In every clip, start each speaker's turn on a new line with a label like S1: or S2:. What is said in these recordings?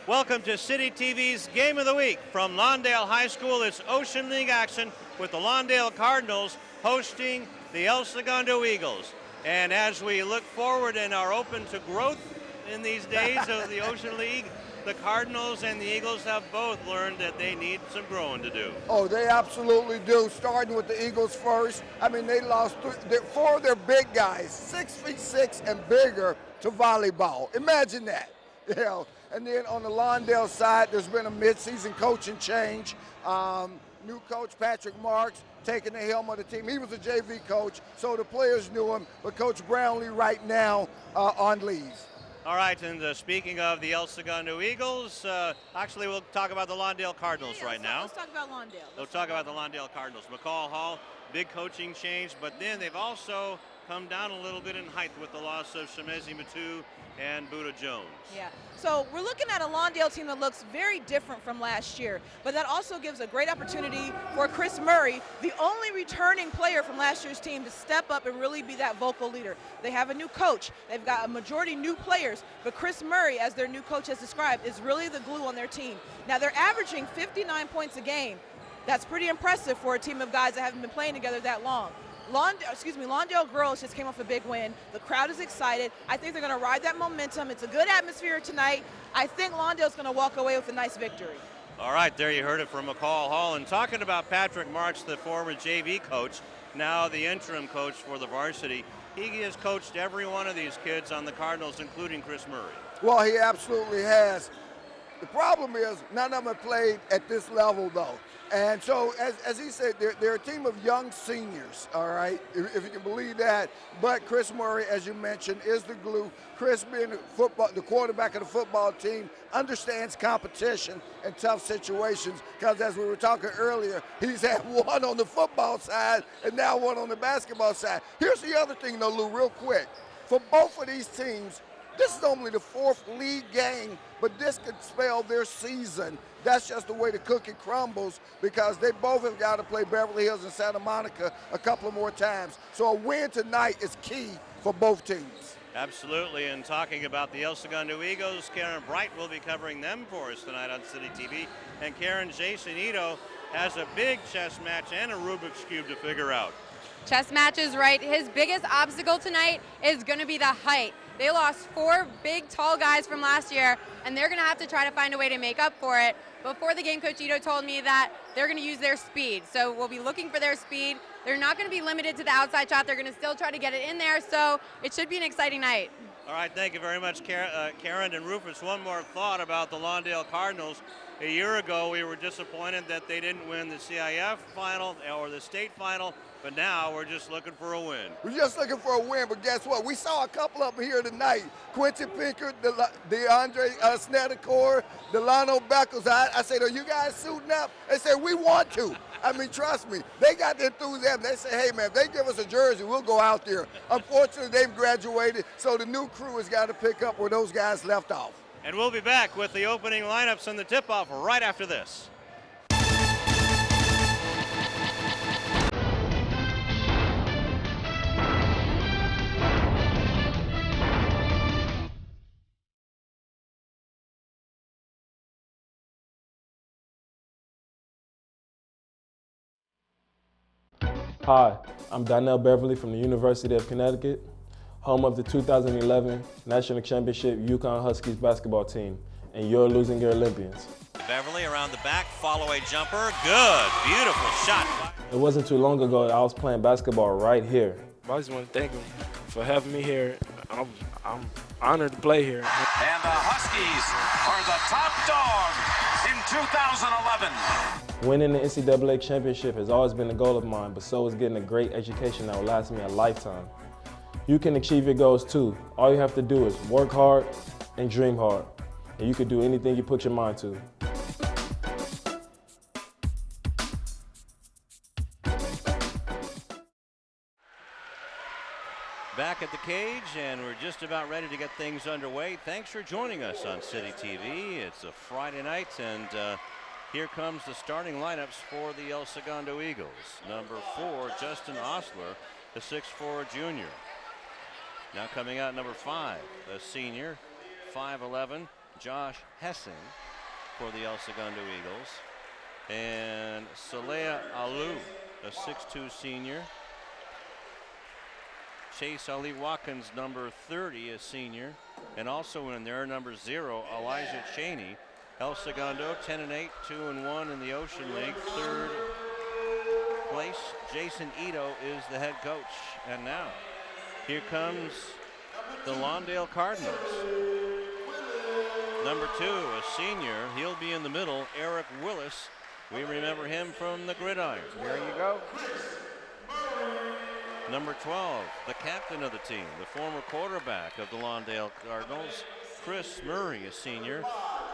S1: Welcome to City TV's Game of the Week. From Lawndale High School, it's Ocean League action with the Lawndale Cardinals hosting the El Segundo Eagles. And as we look forward and are open to growth in these days of the Ocean League, the Cardinals and the Eagles have both learned that they need some growing to do.
S2: Oh, they absolutely do, starting with the Eagles first. I mean, they lost four of their big guys, 6'6" and bigger, to volleyball. Imagine that. You know. And then on the Lawndale side, there's been a midseason coaching change. New coach Patrick Marks taking the helm of the team. He was a JV coach, so the players knew him, but Coach Brownlee right now on leave.
S1: All right, and speaking of the El Segundo Eagles, actually we'll talk about the Lawndale Cardinals right now.
S3: Let's talk about Lawndale.
S1: We'll talk about the Lawndale Cardinals. McCall Hall, big coaching change, but then they've also come down a little bit in height with the loss of Shemezi Matu and Buddha Jones.
S3: Yeah, so we're looking at a Lawndale team that looks very different from last year, but that also gives a great opportunity for Chris Murray, the only returning player from last year's team, to step up and really be that vocal leader. They have a new coach. They've got a majority new players, but Chris Murray, as their new coach has described, is really the glue on their team. Now, they're averaging 59 points a game. That's pretty impressive for a team of guys that haven't been playing together that long. Lawndale girls just came off a big win. The crowd is excited. I think they're going to ride that momentum. It's a good atmosphere tonight. I think Lawndale's going to walk away with a nice victory.
S1: All right, there you heard it from McCall Hall. And talking about Patrick Marks, the former JV coach, now the interim coach for the varsity, he has coached every one of these kids on the Cardinals, including Chris Murray.
S2: Well, he absolutely has. The problem is none of them have played at this level, though. And so, as he said, they're a team of young seniors, all right, if you can believe that. But Chris Murray, as you mentioned, is the glue. Chris, being the quarterback of the football team, understands competition and tough situations because, as we were talking earlier, he's had one on the football side and now one on the basketball side. Here's the other thing, though, Lou, real quick. For both of these teams, this is only the fourth league game, but this could spell their season. That's just the way the cookie crumbles because they both have got to play Beverly Hills and Santa Monica a couple of more times. So a win tonight is key for both teams.
S1: Absolutely, and talking about the El Segundo Eagles, Karen Bright will be covering them for us tonight on City TV. And Karen, Jason Ito has a big chess match and a Rubik's Cube to figure out.
S4: Chess match is right. His biggest obstacle tonight is going to be the height. They lost four big, tall guys from last year, and they're going to have to try to find a way to make up for it. Before the game, Coach Ito told me that they're going to use their speed. So we'll be looking for their speed. They're not going to be limited to the outside shot. They're going to still try to get it in there. So it should be an exciting night.
S1: All right, thank you very much, Karen and Rufus. One more thought about the Lawndale Cardinals. A year ago, we were disappointed that they didn't win the CIF final or the state final, but now we're just looking for a win.
S2: We're just looking for a win, but guess what? We saw a couple of them here tonight. Quincy Pinker, DeAndre Snedeker, Delano Beckles. I said, are you guys suiting up? They said, we want to. I mean, trust me, they got the enthusiasm. They say, hey, man, if they give us a jersey, we'll go out there. Unfortunately, they've graduated, so the new crew has got to pick up where those guys left off.
S1: And we'll be back with the opening lineups and the tip-off right after this.
S5: Hi, I'm Donnell Beverly from the University of Connecticut, home of the 2011 National Championship Yukon Huskies basketball team, and you're losing your Olympians.
S1: Beverly around the back, follow-away jumper, good, beautiful shot.
S5: It wasn't too long ago that I was playing basketball right here.
S6: I just want to thank him for having me here. I'm honored to play here.
S7: And the Huskies are the top dog in 2011.
S5: Winning the NCAA championship has always been a goal of mine, but so is getting a great education that will last me a lifetime. You can achieve your goals too. All you have to do is work hard and dream hard, and you can do anything you put your mind to.
S1: Back at the cage, and we're just about ready to get things underway. Thanks for joining us on City TV. It's a Friday night, and here comes the starting lineups for the El Segundo Eagles. Number 4, Justin Osler, the 6'4" junior. Now coming out number 5, a senior, 5'11", Josh Hessing for the El Segundo Eagles. And Saleh Alou, a 6'2 senior. Chase Ali Watkins, number 30, a senior. And also in there, number 0, Elijah Cheney. El Segundo, 10-8, 2-1 in the Ocean League. Third place, Jason Ito is the head coach. And now, here comes the Lawndale Cardinals. Number 2, a senior. He'll be in the middle, Eric Willis. We remember him from the gridiron.
S2: There you go.
S1: Number 12, the captain of the team, the former quarterback of the Lawndale Cardinals, Chris Murray, a senior,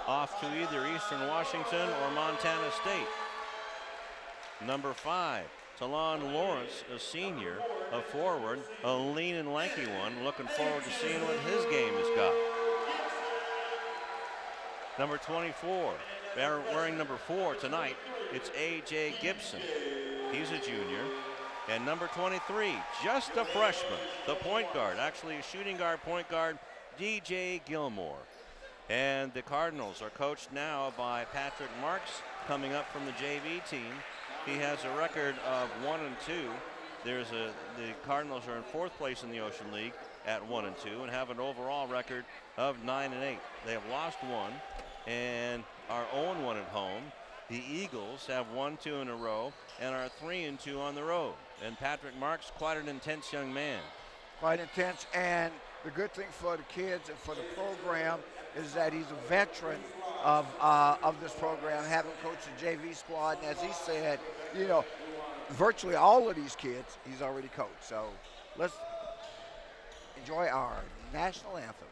S1: off to either Eastern Washington or Montana State. Number 5, Talon Lawrence, a senior, a forward, a lean and lanky one. Looking forward to seeing what his game has got. Number 24, wearing number 4 tonight, it's A.J. Gibson. He's a junior. And number 23, just a freshman, the point guard, actually a shooting guard, point guard, DJ Gilmore. And the Cardinals are coached now by Patrick Marks, coming up from the JV team. He has a record of 1-2. The Cardinals are in 4th place in the Ocean League at 1-2 and have an overall record of 9-8. They have lost 1 and are 0-1 at home. The Eagles have 1-2 in a row and are 3-2 on the road. And Patrick Marks, quite an intense young man.
S2: Quite intense, and the good thing for the kids and for the program is that he's a veteran of this program, having coached the JV squad. And as he said, you know, virtually all of these kids he's already coached. So let's enjoy our national anthem.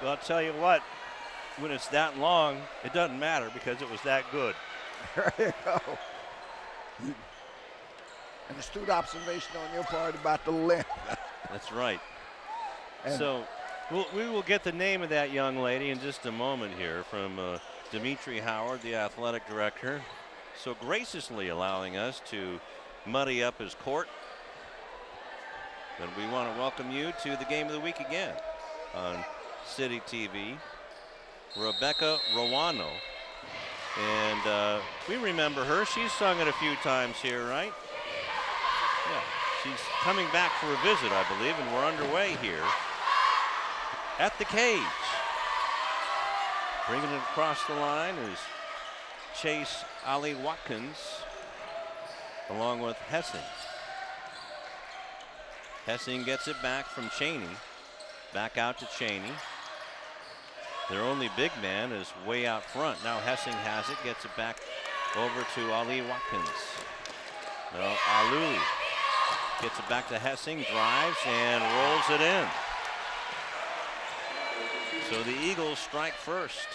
S1: Well, I'll tell you what, when it's that long, it doesn't matter because it was that good.
S2: There you go. An astute observation on your part about the length.
S1: That's right.
S2: And
S1: so we will get the name of that young lady in just a moment here from Dimitri Howard, the athletic director, so graciously allowing us to muddy up his court. And we want to welcome you to the game of the week again on CityTV. Rebecca Rowano And we remember her. She's sung it a few times here, right? Yeah, she's coming back for a visit, I believe, and we're underway here at the cage. Bringing it across the line is Chase Ali Watkins along with Hessing. Hessing gets it back from Cheney. Back out to Cheney. Their only big man is way out front. Now Hessing has it, gets it back over to Ali Watkins. No, Aluli gets it back to Hessing, drives and rolls it in. So the Eagles strike first.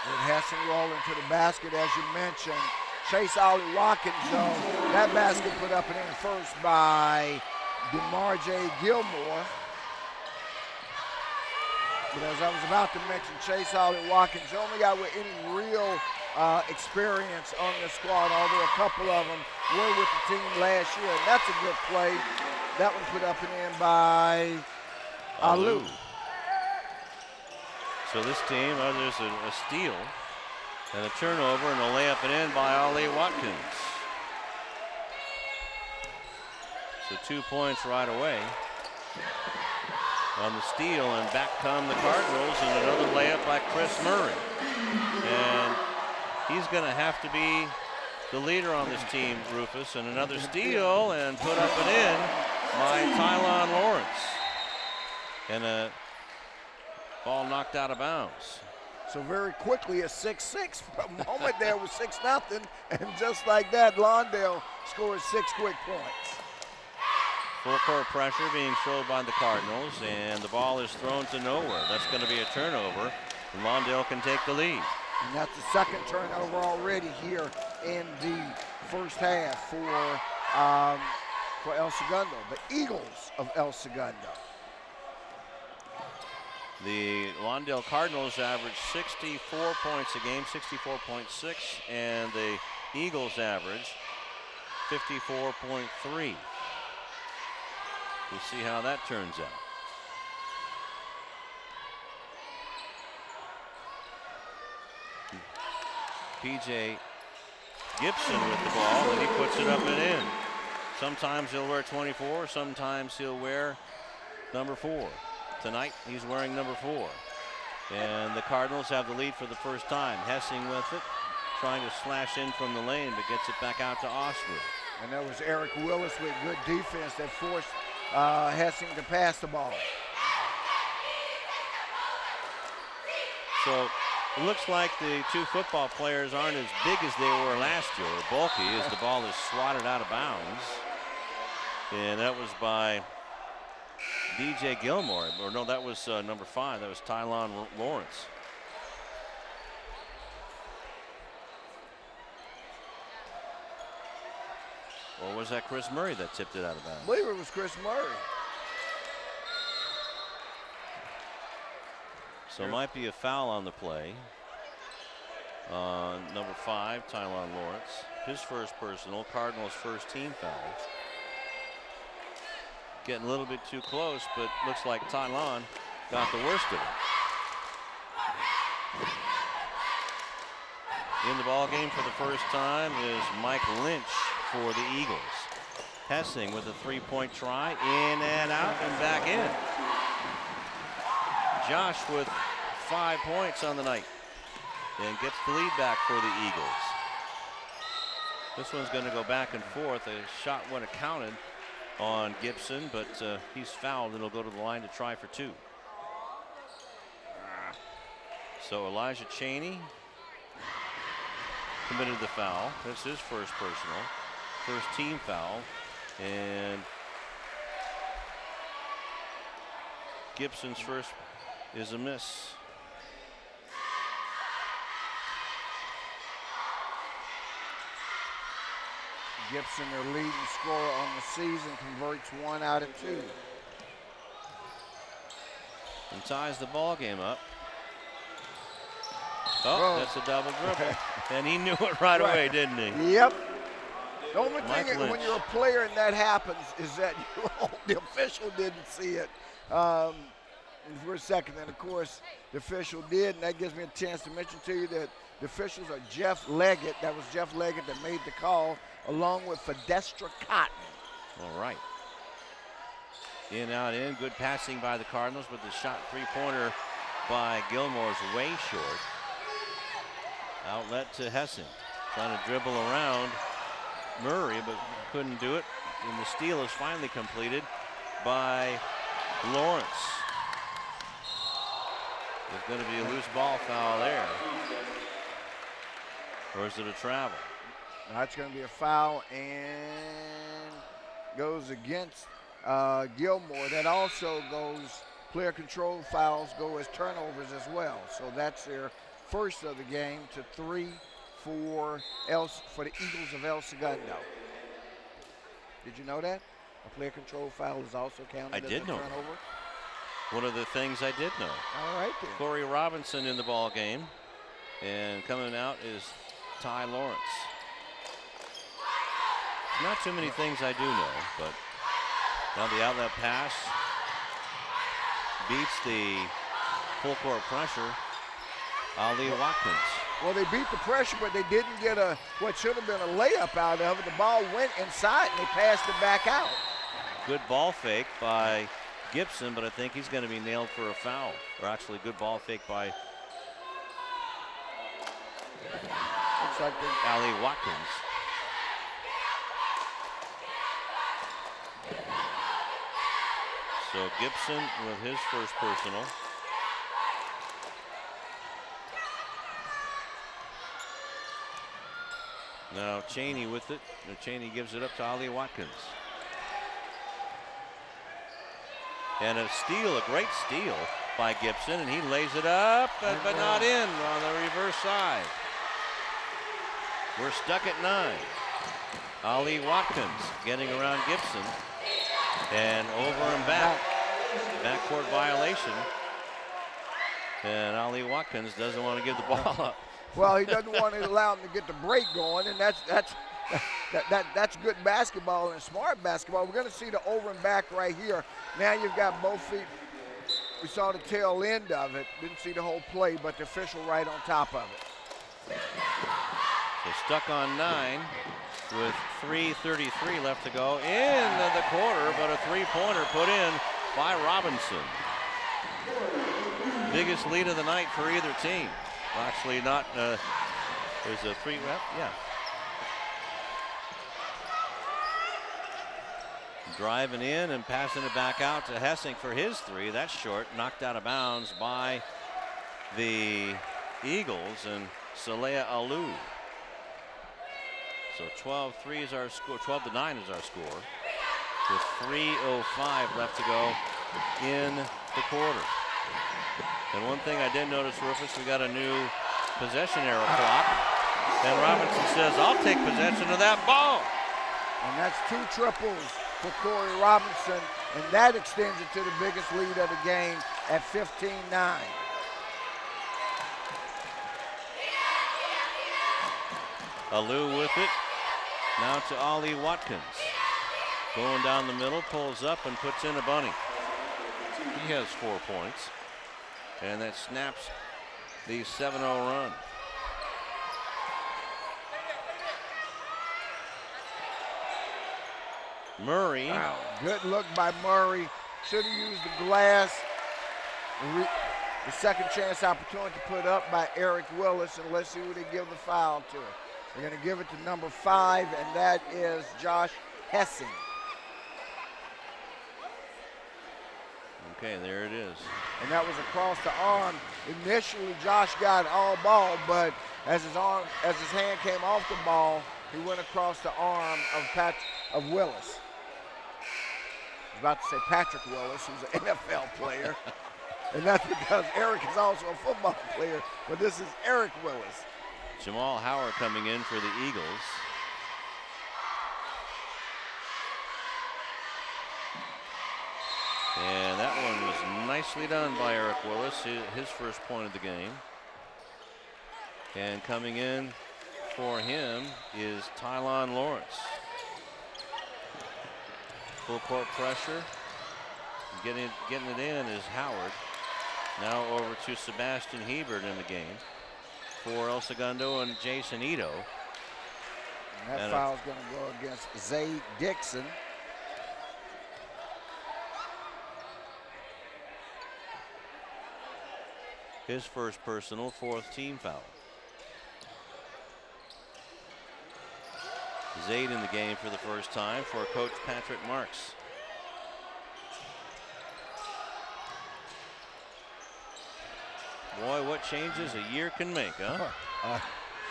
S2: With Hessing rolling to the basket, as you mentioned. Chase Ali Watkins, though, that basket put up and in first by DeMarjay Gilmore. But as I was about to mention, Chase Ali Watkins only got with any real experience on the squad, although a couple of them were with the team last year. And that's a good play. That one put up and in by Alu.
S1: So this team, there's a steal and a turnover and a layup and in by Ali Watkins. So 2 points right away on the steal, and back come the Cardinals, and another layup by Chris Murray. And he's going to have to be the leader on this team, Rufus, and another steal and put up and in by Tylon Lawrence. And a ball knocked out of bounds.
S2: So very quickly, a 6-6. For a moment there was 6-0, and just like that, Lawndale scores 6 quick points.
S1: Full court pressure being showed by the Cardinals, and the ball is thrown to nowhere. That's going to be a turnover, and Lawndale can take the lead.
S2: And that's the second turnover already here in the first half for El Segundo, the Eagles of El Segundo.
S1: The Lawndale Cardinals average 64 points a game, 64.6, and the Eagles average 54.3. We'll see how that turns out. PJ Gibson with the ball, and he puts it up and in. Sometimes he'll wear 24, sometimes he'll wear number 4. Tonight he's wearing number 4. And the Cardinals have the lead for the first time. Hessing with it, trying to slash in from the lane, but gets it back out to Osler.
S2: And that was Eric Willis with good defense that forced Hessing to pass the ball.
S1: So it looks like the two football players aren't as big as they were last year, or bulky, as the ball is swatted out of bounds. And that was by DJ Gilmore, or no, that was number 5. That was Tylon Lawrence. Or was that Chris Murray that tipped it out of bounds?
S2: I believe it was Chris Murray.
S1: So it might be a foul on the play. Number 5, Tylon Lawrence. His first personal, Cardinals' first team foul. Getting a little bit too close, but looks like Tylon got the worst of it. In the ball game for the first time is Mike Lynch for the Eagles. Hessing with a 3-point try, in and out and back in. Josh with 5 points on the night and gets the lead back for the Eagles. This one's going to go back and forth. A shot when it counted on Gibson, but he's fouled and he'll go to the line to try for 2. So Elijah Cheney committed the foul. That's his first personal, first team foul, and Gibson's first is a miss.
S2: Gibson, their leading scorer on the season, converts 1 out of 2.
S1: And ties the ball game up. Oh, that's a double dribble. And he knew it right away, didn't he?
S2: Yep. The only
S1: Mike
S2: thing
S1: Lynch.
S2: when you're a player and that happens is that the official didn't see it. for a second. And, of course, the official did, and that gives me a chance to mention to you that the officials are Jeff Leggett. That was Jeff Leggett that made the call, along with Fidestra Cotton.
S1: All right. In, out, in. Good passing by the Cardinals, but the shot three-pointer by Gilmore is way short. Outlet to Hessing. Trying to dribble around Murray, but couldn't do it. And the steal is finally completed by Lawrence. There's going to be a loose ball foul there. Or is it a travel?
S2: That's going to be a foul and goes against Gilmore. That also goes, player control fouls go as turnovers as well. So that's their first of the game to 3 for the Eagles of El Segundo. Did you know that? A player control foul is also counted as a turnover.
S1: One of the things I did know.
S2: All right then.
S1: Corey Robinson in the ball game. And coming out is Ty Lawrence. Not too many things I do know, but now the outlet pass beats the full court pressure. Ali Watkins.
S2: Well, they beat the pressure, but they didn't get what should have been a layup out of it. The ball went inside, and they passed it back out.
S1: Good ball fake by Gibson, but I think he's going to be nailed for a foul. Or actually, good ball fake by
S2: looks like
S1: Ali Watkins. So Gibson with his first personal. Now Cheney with it. Now Cheney gives it up to Ali Watkins. And a steal, a great steal by Gibson, and he lays it up, but not in on the reverse side. We're stuck at 9. Ali Watkins getting around Gibson. And over and back. Backcourt violation. And Ali Watkins doesn't want to give the ball up.
S2: Well, he doesn't want to allow him to get the break going, and that's good basketball and smart basketball. We're going to see the over and back right here. Now you've got both feet. We saw the tail end of it. Didn't see the whole play, but the official right on top of it.
S1: So stuck on 9 with 3:33 left to go in the quarter, but a three-pointer put in by Robinson. Biggest lead of the night for either team. Actually not, there's a three, well, yeah. Driving in and passing it back out to Hessing for his 3. That's short, knocked out of bounds by the Eagles and Saleh Alou. So 12-3 is our score, 12-9 is our score, with 3:05 left to go in the quarter. And one thing I did notice, Rufus, we got a new possession arrow clock. And Robinson says, I'll take possession of that ball.
S2: And that's 2 triples for Corey Robinson, and that extends it to the biggest lead of the game at 15-9.
S1: Alou with it. Now to Ali Watkins. Going down the middle, pulls up and puts in a bunny. He has 4 points. And that snaps the 7-0 run. Murray.
S2: Wow, good look by Murray. Should have used the glass. The second chance opportunity put up by Eric Willis, and let's see who they give the foul to. They're going to give it to number 5, and that is Josh Hessing.
S1: Okay, there it is.
S2: And that was across the arm. Initially, Josh got all ball, but as his hand came off the ball, he went across the arm of Willis. I was about to say Patrick Willis, who's an NFL player. And that's because Eric is also a football player, but this is Eric Willis.
S1: Jamal Howard coming in for the Eagles. And that one was nicely done by Eric Willis, his first point of the game. And coming in for him is Tylon Lawrence. Full court pressure. Getting it in is Howard. Now over to Sebastian Hebert in the game for El Segundo and Jason Ito.
S2: And that foul is going to go against Zay Dixon.
S1: His first personal, 4th team foul. Zayd in the game for the first time for Coach Patrick Marks. Boy, what changes a year can make, huh?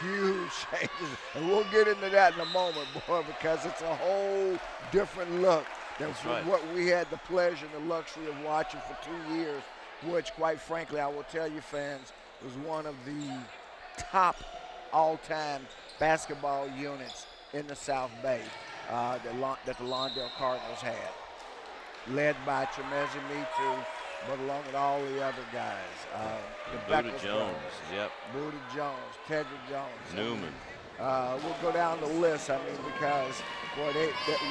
S2: Huge changes, and we'll get into that in a moment, boy, because it's a whole different look than what we had the pleasure and the luxury of watching for 2 years, which, quite frankly, I will tell you fans, was one of the top all-time basketball units in the South Bay that the Lawndale Cardinals had, led by Tremezi Mitu, but along with all the other guys.
S1: Buda Jones, yep.
S2: Buda Jones, Tedrick Jones.
S1: Newman.
S2: We'll go down the list, I mean, because boy,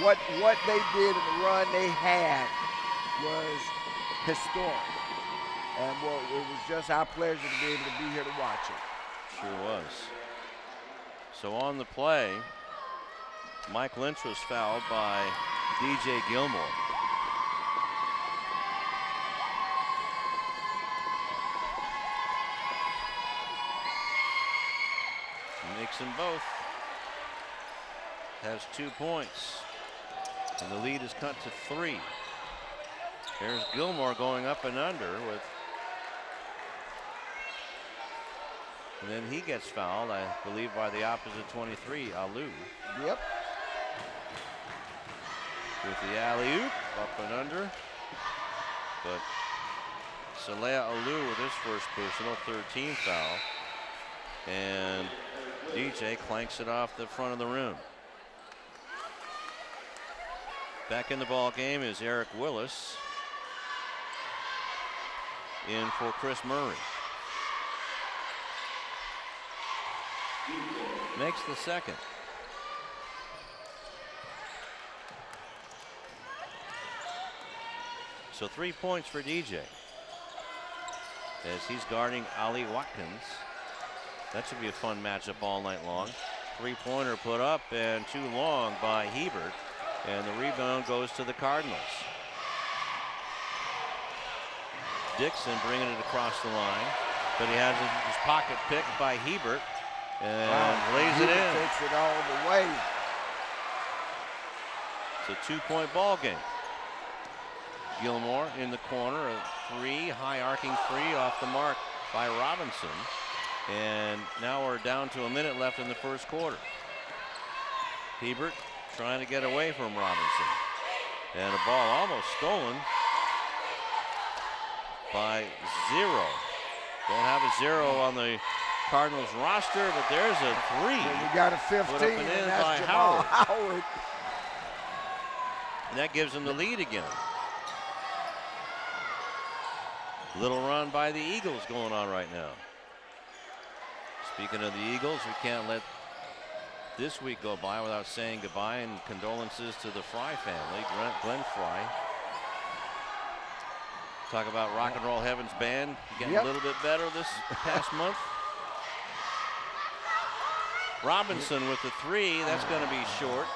S2: what they did in the run they had was historic. And boy, it was just our pleasure to be able to be here to watch it.
S1: Sure was. So on the play, Mike Lynch was fouled by DJ Gilmore. Makes them both. Has 2 points. And the lead is cut to 3. There's Gilmore going up and under with. And then he gets fouled, I believe, by the opposite 23, Alou.
S2: Yep.
S1: With the alley-oop, up and under. But Saleh Alou with his first personal, 13 foul. And DJ clanks it off the front of the rim. Back in the ball game is Eric Willis. In for Chris Murray. Makes the second. So 3 points for DJ as he's guarding Ali Watkins. That should be a fun matchup all night long. 3-pointer put up and too long by Hebert, and the rebound goes to the Cardinals. Dixon bringing it across the line, but he has his pocket picked by Hebert and lays it in.
S2: Takes it all the way.
S1: It's a 2-point ball game. Gilmore in the corner, a 3, high arcing 3 off the mark by Robinson. And now we're down to a minute left in the first quarter. Hebert trying to get away from Robinson. And a ball almost stolen by Zero. Don't have a 0 on the Cardinals roster, but there's a 3.
S2: And we got a 15,
S1: put up and in
S2: and that's
S1: by
S2: Jamal
S1: Howard.
S2: Howard.
S1: And that gives them the lead again. Little run by the Eagles going on right now. Speaking of the Eagles, we can't let this week go by without saying goodbye and condolences to the Fry family. Glenn Fry. Talk about Rock and Roll Heaven's band getting a little bit better this past month. Robinson with the 3, that's going to be short.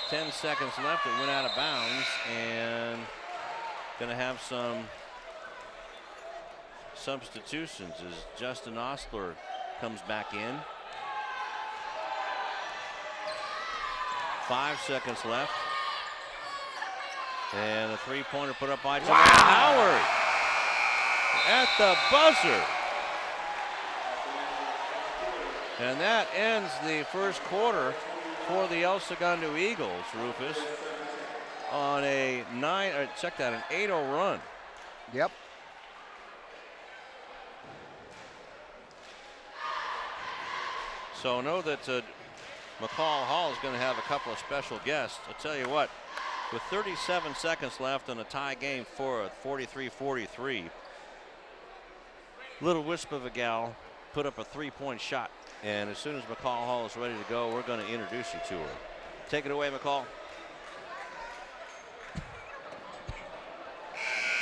S1: 10 seconds left, it went out of bounds, and going to have some substitutions as Justin Ostler comes back in. 5 seconds left. And a 3-pointer put up by Jamal Howard at the buzzer. And that ends the first quarter for the El Segundo Eagles, Rufus, on a an 8-0 run.
S2: Yep.
S1: So know that McCall Hall is going to have a couple of special guests. I'll tell you what, with 37 seconds left in a tie game for a 43-43, little wisp of a gal put up a 3-point shot. And as soon as McCall Hall is ready to go, we're going to introduce you to her. Take it away, McCall.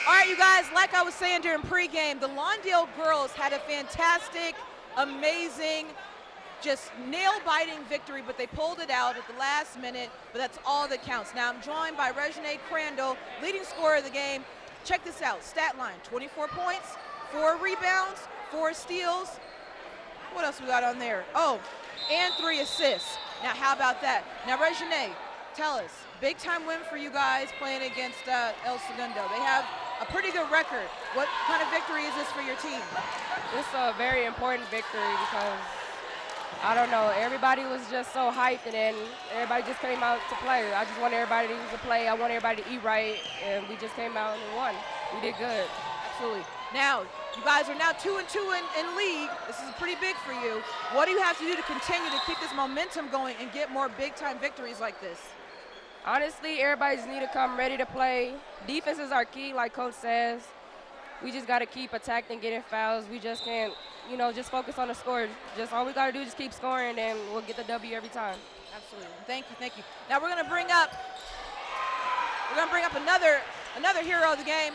S3: All right, you guys, like I was saying during pregame, the Lawndale girls had a fantastic, amazing, just nail-biting victory, but they pulled it out at the last minute, but that's all that counts. Now I'm joined by Reginae Crandall, leading scorer of the game. Check this out, stat line, 24 points, 4 rebounds, 4 steals. What else we got on there? Oh, and 3 assists. Now how about that? Now Reginae, tell us, big time win for you guys playing against El Segundo. They have a pretty good record. What kind of victory is this for your team?
S8: It's a very important victory because, I don't know, everybody was just so hyped and then everybody just came out to play. I just want everybody to play. I want everybody to eat right, and we just came out and won. We did good.
S3: Absolutely. Now, you guys are now 2-2 in league. This is pretty big for you. What do you have to do to continue to keep this momentum going and get more big-time victories like this?
S8: Honestly, everybody just need to come ready to play. Defense is our key, like Coach says. We just got to keep attacking, getting fouls. We just can't, just focus on the score. Just all we got to do is just keep scoring, and we'll get the W every time.
S3: Absolutely. Thank you. Now we're going to bring up another hero of the game.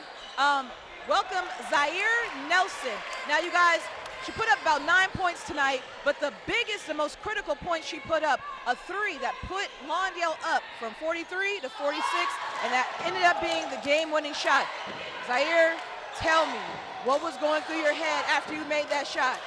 S3: Welcome Zaire Nelson. Now you guys, she put up about 9 points tonight, but the biggest and most critical point she put up, a 3 that put Lawndale up from 43 to 46, and that ended up being the game-winning shot. Zaire, tell me, what was going through your head after you made that shot?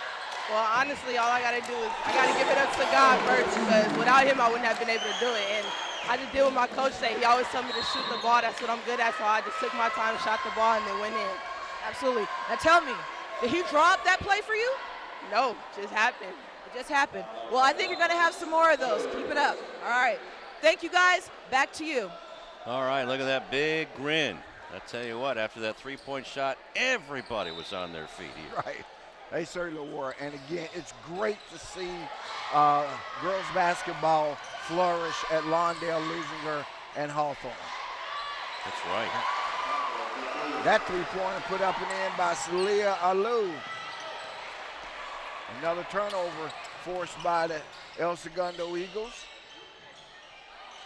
S9: Well, honestly, all I got to do is I got to give it up to God first, because without him, I wouldn't have been able to do it. And I just did what my coach said. He always told me to shoot the ball. That's what I'm good at, so I just took my time, shot the ball, and then went in.
S3: Absolutely. Now tell me, did he draw up that play for you?
S9: No, just happened.
S3: It just happened. Well, I think you're going to have some more of those. Keep it up. All right. Thank you, guys. Back to you.
S1: All right, look at that big grin. I tell you what, after that three-point shot, everybody was on their feet here.
S2: Right. They certainly were. And again, it's great to see girls basketball flourish at Lawndale, Lusinger, and Hawthorne.
S1: That's right.
S2: That three-pointer put up and in by Celia Alou. Another turnover forced by the El Segundo Eagles.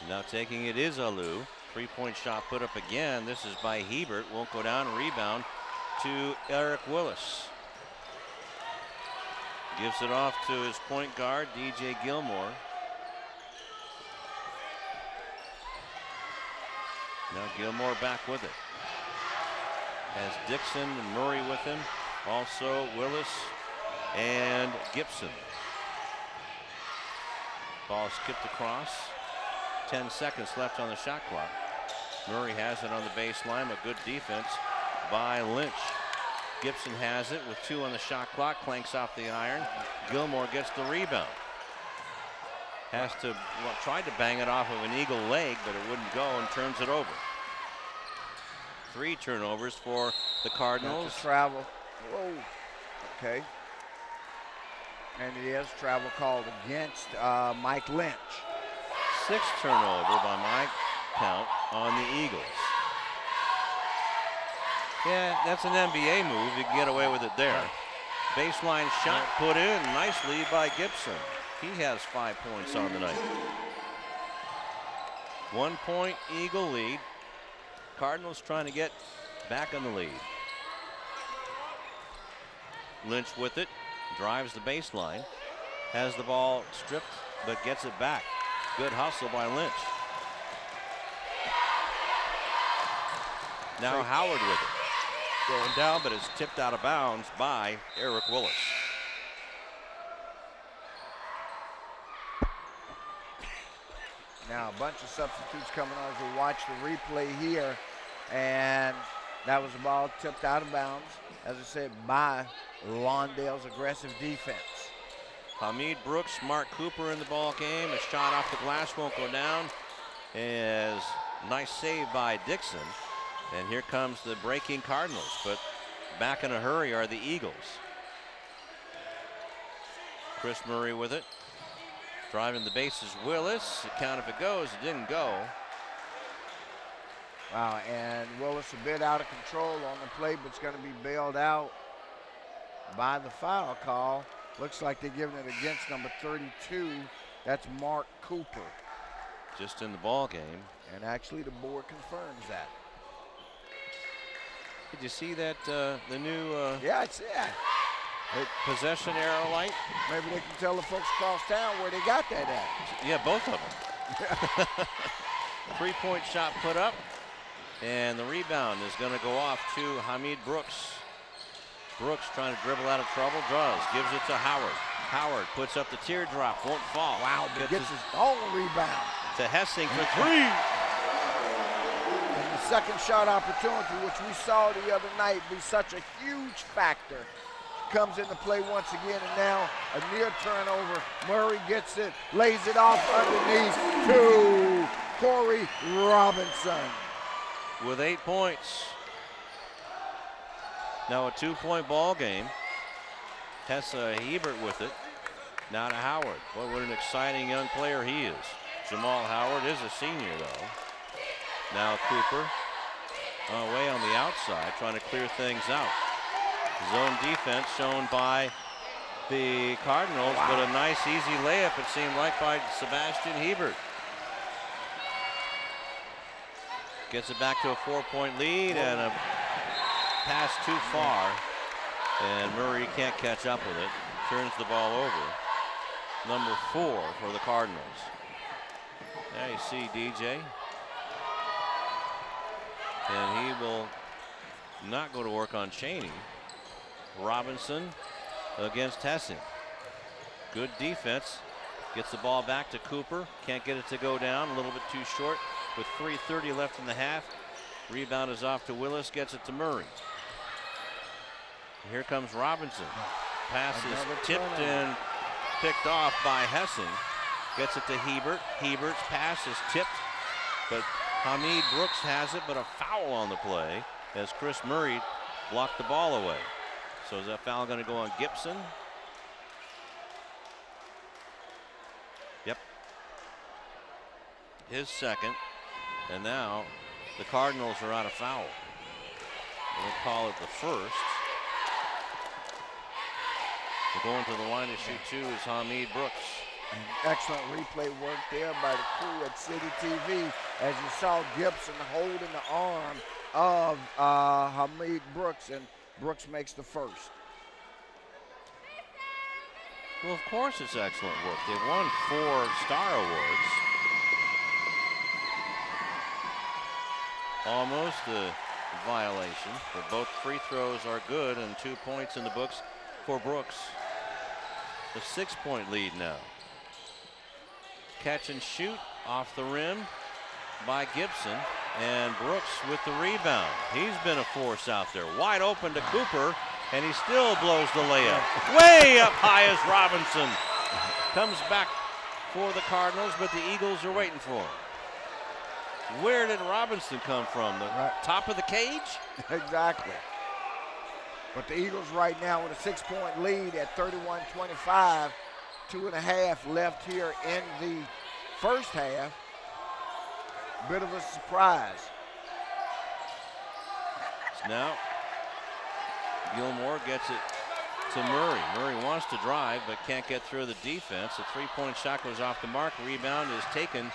S1: Now taking it is Alou. Three-point shot put up again. This is by Hebert. Won't go down. Rebound to Eric Willis. Gives it off to his point guard, DJ Gilmore. Now Gilmore back with it. Has Dixon and Murray with him. Also Willis and Gibson. Ball skipped across. 10 seconds left on the shot clock. Murray has it on the baseline. A good defense by Lynch. Gibson has it with 2 on the shot clock. Clanks off the iron. Gilmore gets the rebound. Has to, tried to bang it off of an Eagle leg, but it wouldn't go, and turns it over. 3 turnovers for the Cardinals.
S2: Travel. Whoa. Okay. And it is travel called against Mike Lynch.
S1: 6th turnover by my count on the Eagles. Yeah, that's an NBA move. You can get away with it there. Baseline shot put in nicely by Gibson. He has 5 points on the night. 1 point Eagle lead. Cardinals trying to get back on the lead. Lynch with it, drives the baseline, has the ball stripped, but gets it back. Good hustle by Lynch. Now Howard with it. Going down, but it's tipped out of bounds by Eric Willis.
S2: Now a bunch of substitutes coming on as we watch the replay here. And that was a ball tipped out of bounds, as I said, by Lawndale's aggressive defense.
S1: Hamid Brooks, Mark Cooper in the ball game. A shot off the glass won't go down. Is nice save by Dixon. And here comes the breaking Cardinals, but back in a hurry are the Eagles. Chris Murray with it. Driving the bases, Willis. The count if it goes, it didn't go.
S2: Wow, and Willis a bit out of control on the play, but it's going to be bailed out by the foul call. Looks like they're giving it against number 32. That's Mark Cooper.
S1: Just in the ball game.
S2: And actually the board confirms that.
S1: Did you see that the new
S2: Yeah, it's
S1: possession arrow light?
S2: Maybe they can tell the folks across town where they got that at.
S1: Yeah, both of them. 3-point shot put up, and the rebound is going to go off to Hamid Brooks. Brooks trying to dribble out of trouble, gives it to Howard. Howard puts up the teardrop, won't fall.
S2: Wow, gets his own rebound.
S1: To Hessing for 3.
S2: And the second shot opportunity, which we saw the other night be such a huge factor, comes into play once again, and now a near turnover. Murray gets it, lays it off underneath to Corey Robinson.
S1: With 8 points. Now a 2-point ball game. Tessa Hebert with it. Now to Howard. Boy, what an exciting young player he is. Jamal Howard is a senior, though. Now Cooper away on the outside, trying to clear things out. Zone defense shown by the Cardinals, but a nice, easy layup, it seemed like, by Sebastian Hebert. Gets it back to a 4-point lead, and a pass too far, and Murray can't catch up with it. Turns the ball over. Number 4 for the Cardinals. There you see DJ. And he will not go to work on Cheney. Robinson against Hessing. Good defense. Gets the ball back to Cooper. Can't get it to go down. A little bit too short with 3:30 left in the half. Rebound is off to Willis. Gets it to Murray. Here comes Robinson. Pass is tipped and picked off by Hessing. Gets it to Hebert. Hebert's pass is tipped, but Hamid Brooks has it, but a foul on the play as Chris Murray blocked the ball away. So is that foul going to go on Gibson? Yep. His second. And now the Cardinals are out of foul. We'll call it the first. Going to the line to shoot 2 is Hamid Brooks.
S2: Excellent replay work there by the crew at CityTV as you saw Gibson holding the arm of Hamid Brooks, and Brooks makes the first.
S1: Well, of course it's excellent work. They've won 4 Star Awards. Almost a violation, but both free throws are good, and 2 points in the books for Brooks. A 6-point lead now. Catch and shoot off the rim by Gibson, and Brooks with the rebound. He's been a force out there. Wide open to Cooper, and he still blows the layup. Way up high as Robinson comes back for the Cardinals, but the Eagles are waiting for him. Where did Robinson come from? The top of the cage?
S2: Exactly. But the Eagles right now with a 6-point lead at 31-25. 2.5 left here in the first half. Bit of a surprise.
S1: So now Gilmore gets it to Murray. Murray wants to drive but can't get through the defense. A 3-point shot goes off the mark. Rebound is taken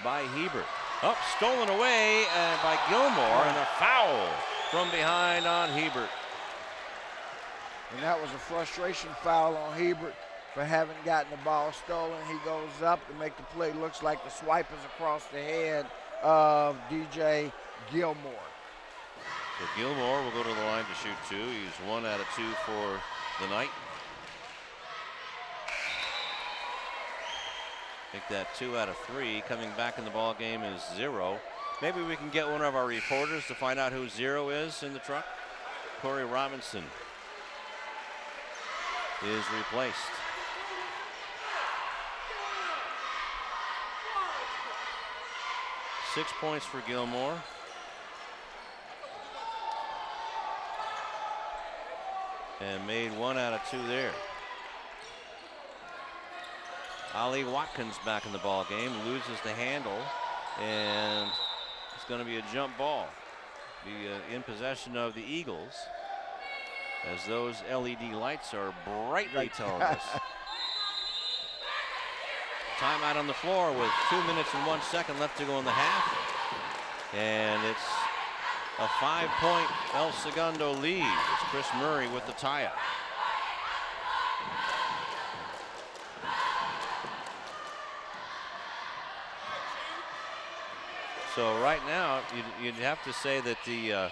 S1: by Hebert. Oh, stolen away by Gilmore, and a foul from behind on Hebert.
S2: And that was a frustration foul on Hebert for having gotten the ball stolen. He goes up to make the play. Looks like the swipe is across the head of DJ Gilmore.
S1: So Gilmore will go to the line to shoot 2. He's 1 out of 2 for the night. I think that 2 out of 3 coming back in the ball game is 0. Maybe we can get one of our reporters to find out who 0 is in the truck. Corey Robinson is replaced. Six points for Gilmore. And made 1 out of 2 there. Ali Watkins back in the ball game, loses the handle, and it's going to be a jump ball. Be in possession of the Eagles, as those LED lights are brightly telling us. Timeout on the floor with 2 minutes and 1 second left to go in the half. And it's A 5-point El Segundo lead. It's Chris Murray with the tie-up. So right now, you'd have to say that the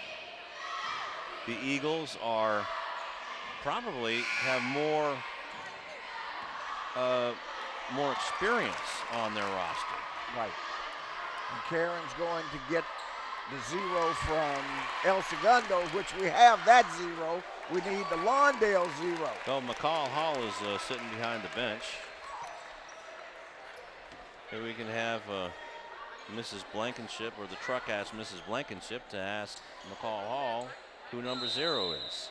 S1: Eagles are probably have more experience on their roster.
S2: Right. And Karen's going to get the 0 from El Segundo, which we have that 0. We need the Lawndale 0.
S1: So McCall Hall is sitting behind the bench. Here we can have Mrs. Blankenship, or the truck asked Mrs. Blankenship to ask McCall Hall who number 0 is.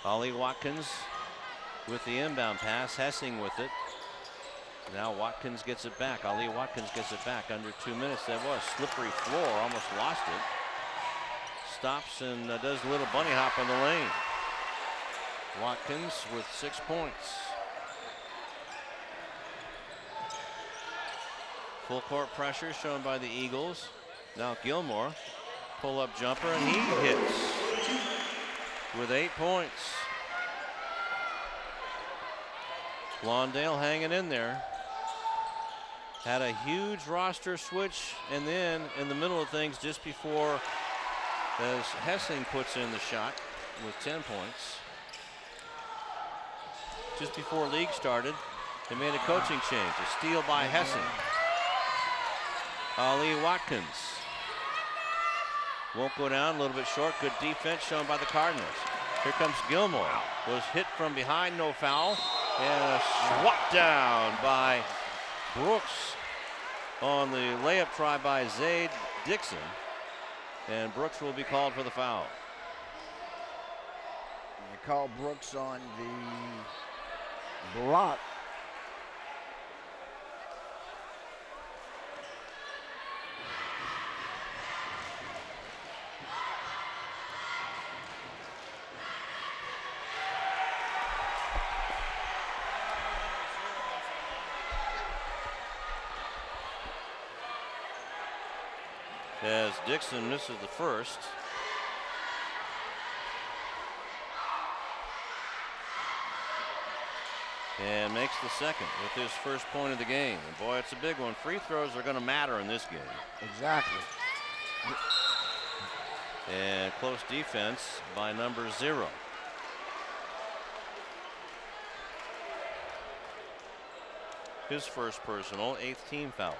S1: Ollie Watkins with the inbound pass, Hessing with it. Now Watkins gets it back. Ali Watkins gets it back under 2 minutes. That was slippery floor, almost lost it. Stops and does a little bunny hop in the lane. Watkins with 6 points. Full court pressure shown by the Eagles. Now Gilmore, pull-up jumper, and he hits with 8 points. Lawndale hanging in there. Had a huge roster switch, and then in the middle of things, just before, as Hessing puts in the shot with 10 points. Just before league started, they made a coaching change. A steal by Hessing. Ali Watkins won't go down, a little bit short. Good defense shown by the Cardinals. Here comes Gilmore. Was hit from behind, no foul. And a swat down by Brooks on the layup try by Zaid Dixon. And Brooks will be called for the foul.
S2: They call Brooks on the block.
S1: As Dixon misses the first. And makes the second with his first point of the game. And boy, it's a big one. Free throws are going to matter in this game.
S2: Exactly.
S1: And close defense by number 0. His first personal, 8th team foul.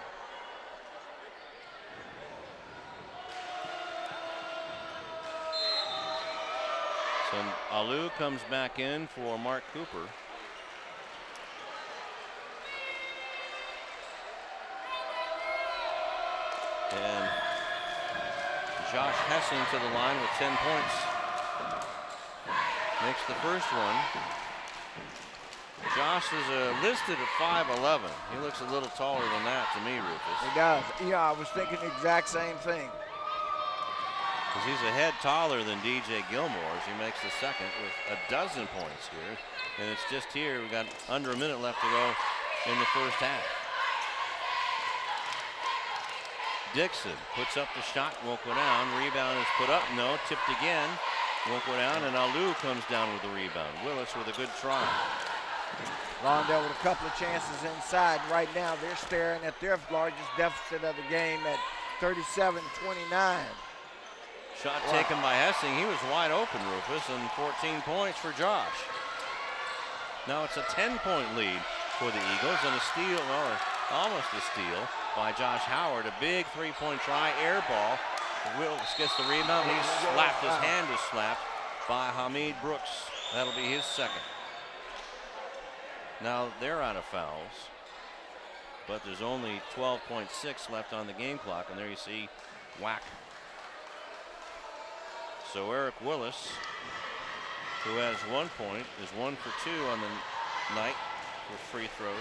S1: So Alou comes back in for Mark Cooper. And Josh Hessing to the line with 10 points. Makes the first one. Josh is listed at 5'11". He looks a little taller than that to me, Rufus.
S2: He does. Yeah, I was thinking the exact same thing.
S1: Because he's a head taller than DJ Gilmore as he makes the second with a dozen points here. And it's just here, we've got under a minute left to go in the first half. Dixon puts up the shot, won't go down. Rebound is put up, no, tipped again. Won't go down, and Alou comes down with the rebound. Willis with a good try.
S2: Lawndale with a couple of chances inside. Right now, they're staring at their largest deficit of the game at 37-29.
S1: Shot taken by Hessing. He was wide open, Rufus, and 14 points for Josh. Now it's a 10-point lead for the Eagles, and a steal, or almost a steal, by Josh Howard. A big three-point try, air ball. Willis gets the rebound. He's slapped. His hand is slapped by Hamid Brooks. That'll be his second. Now they're out of fouls, but there's only 12.6 left on the game clock, and there you see whack. So Eric Willis, who has 1 point, is 1 for 2 on the night for free throws.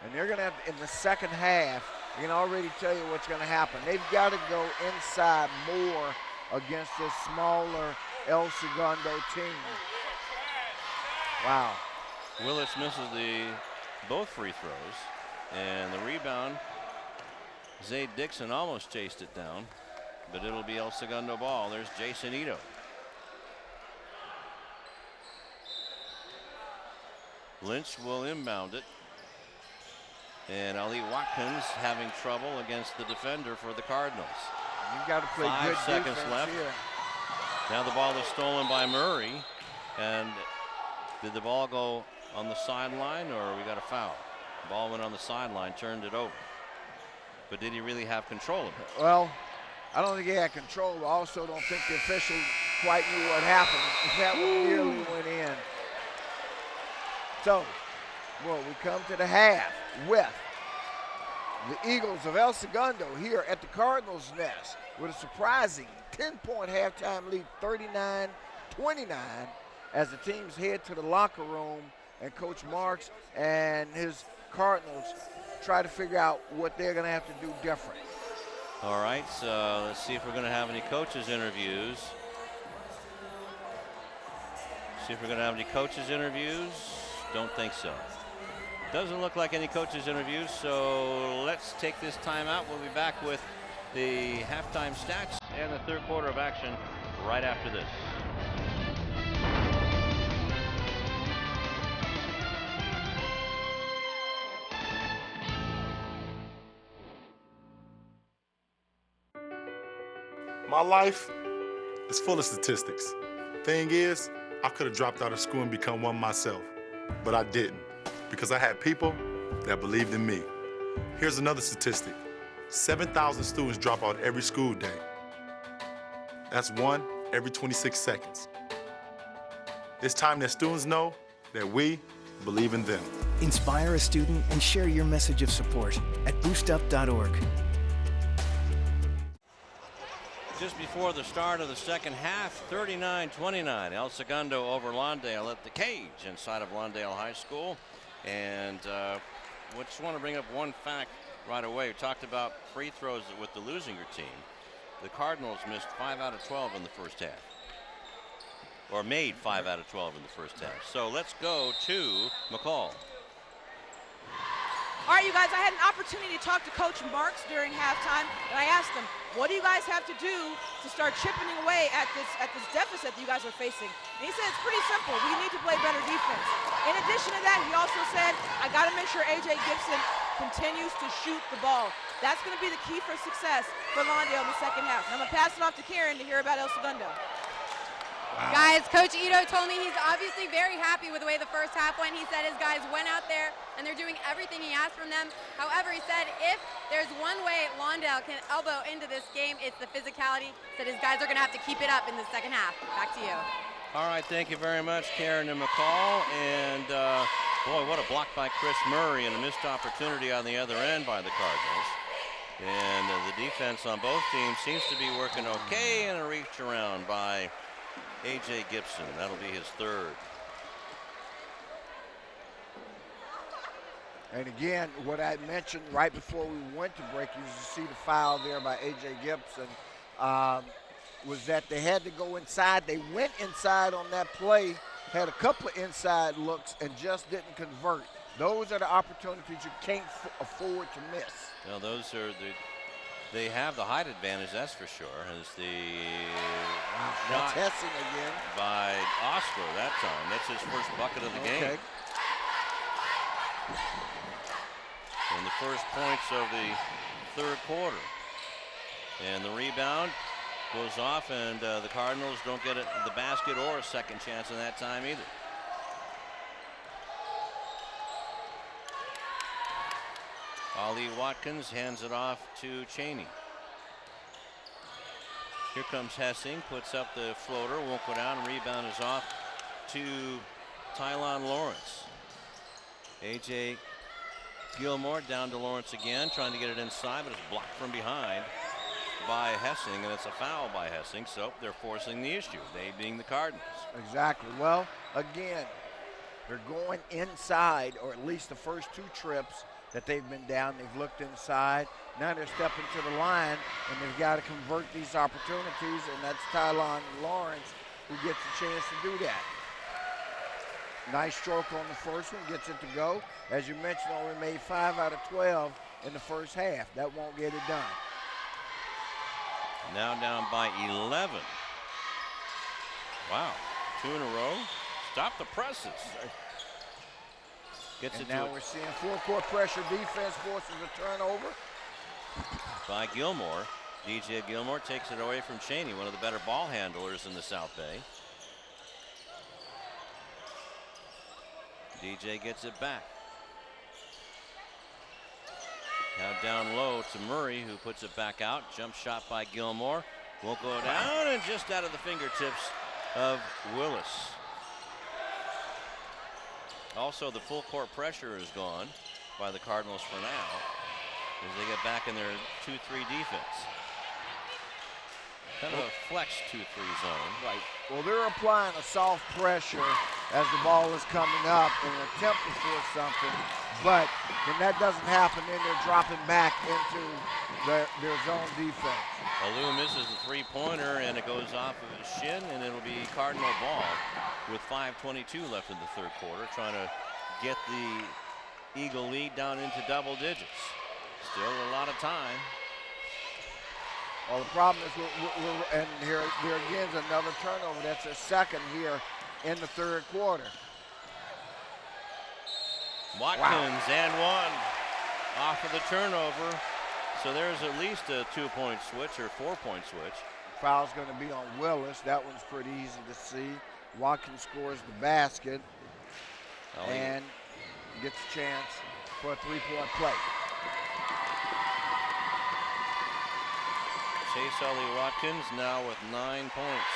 S2: And they're going to have, in the second half, I can already tell you what's going to happen. They've got to go inside more against this smaller El Segundo team. Wow.
S1: Willis misses both free throws, and the rebound. Zay Dixon almost chased it down, but it'll be El Segundo ball. There's Jason Ito. Lynch will inbound it. And Ali Watkins having trouble against the defender for the Cardinals.
S2: You got to play
S1: 5
S2: good
S1: seconds
S2: defense
S1: left.
S2: here.
S1: Now the ball is stolen by Murray. And did the ball go on the sideline, or we got a foul? The ball went on the sideline, turned it over. But did he really have control of it?
S2: Well, I don't think he had control. I also don't think the official quite knew what happened. That one nearly went in. So, well, we come to the half with the Eagles of El Segundo here at the Cardinals' nest with a surprising 10-point halftime lead, 39-29, as the teams head to the locker room and Coach Marks and his Cardinals try to figure out what they're going to have to do different.
S1: All right, so let's see if we're going to have any coaches interviews. See if we're going to have any coaches interviews. Don't think so. Doesn't look like any coaches interviews, so let's take this time out. We'll be back with the halftime stats and the third quarter of action right after this.
S10: My life is full of statistics. Thing is, I could have dropped out of school and become one myself, but I didn't because I had people that believed in me. Here's another statistic. 7,000 students drop out every school day. That's one every 26 seconds. It's time that students know that we believe in them.
S11: Inspire a student and share your message of support at boostup.org.
S1: Just before the start of the second half, 39-29. El Segundo over Lawndale at the cage inside of Lawndale High School. And we just want to bring up one fact right away. We talked about free throws with the losing team. The Cardinals missed 5 out of 12 in the first half. Or made 5 out of 12 in the first half. So let's go to McCall.
S3: All right, you guys, I had an opportunity to talk to Coach Marks during halftime, and I asked him, what do you guys have to do to start chipping away at this deficit that you guys are facing? And he said it's pretty simple. We need to play better defense. In addition to that, he also said, I got to make sure A.J. Gibson continues to shoot the ball. That's going to be the key for success for Lawndale in the second half. And I'm going to pass it off to Karen to hear about El Segundo.
S4: Wow. Guys, Coach Ito told me he's obviously very happy with the way the first half went. He said his guys went out there and they're doing everything he asked from them. However, he said if there's one way Lawndale can elbow into this game, it's the physicality. He said his guys are going to have to keep it up in the second half. Back to you.
S1: All right, thank you very much, Karen and McCall. And boy, what a block by Chris Murray and a missed opportunity on the other end by the Cardinals. And the defense on both teams seems to be working okay, and a reach around by A.J. Gibson. That'll be his third.
S2: And again, what I mentioned right before we went to break, you see the foul there by A.J. Gibson, was that they had to go inside. They went inside on that play, had a couple of inside looks, and just didn't convert. Those are the opportunities you can't afford to miss.
S1: Now, those are they have the height advantage, that's for sure. As the
S2: That's Hessing again
S1: by Osler that time. That's his first bucket of the game. And the first points of the third quarter. And the rebound goes off, and the Cardinals don't get the basket or a second chance in that time either. Ali Watkins hands it off to Cheney. Here comes Hessing, puts up the floater, won't go down, and rebound is off to Tylon Lawrence. A.J. Gilmore down to Lawrence again, trying to get it inside, but it's blocked from behind by Hessing, and it's a foul by Hessing, so they're forcing the issue, they being the Cardinals.
S2: Exactly. Well, again, they're going inside, or at least the first two trips that they've been down, they've looked inside. Now they're stepping to the line, and they've got to convert these opportunities, and that's Tylon Lawrence who gets a chance to do that. Nice stroke on the first one, gets it to go. As you mentioned, only made 5 out of 12 in the first half. That won't get it done.
S1: Now down by 11. Wow, 2 in a row. Stop the presses. Gets
S2: And
S1: it
S2: now
S1: to
S2: we're seeing full-court pressure. Defense forces a turnover.
S1: by Gilmore. DJ Gilmore takes it away from Cheney, one of the better ball handlers in the South Bay. DJ gets it back. Now down low to Murray, who puts it back out. Jump shot by Gilmore. Won't go down, and just out of the fingertips of Willis. Also, the full court pressure is gone by the Cardinals for now as they get back in their 2-3 defense. Kind of a flex 2-3 zone.
S2: Right. Well, they're applying a soft pressure as the ball is coming up in an attempt to force something, but when that doesn't happen, then they're dropping back into their zone defense.
S1: Alou misses the three-pointer, and it goes off of his shin, and it'll be Cardinal ball with 5:22 left in the third quarter, trying to get the Eagle lead down into double digits. Still a lot of time.
S2: Well, the problem is, and here again is another turnover. That's a second here in the third quarter.
S1: Watkins and one off of the turnover. So there's at least a 2-point switch or 4-point switch.
S2: Foul's going to be on Willis. That one's pretty easy to see. Watkins scores the basket and gets a chance for a 3-point play.
S1: Chase Ellie Watkins now with 9 points.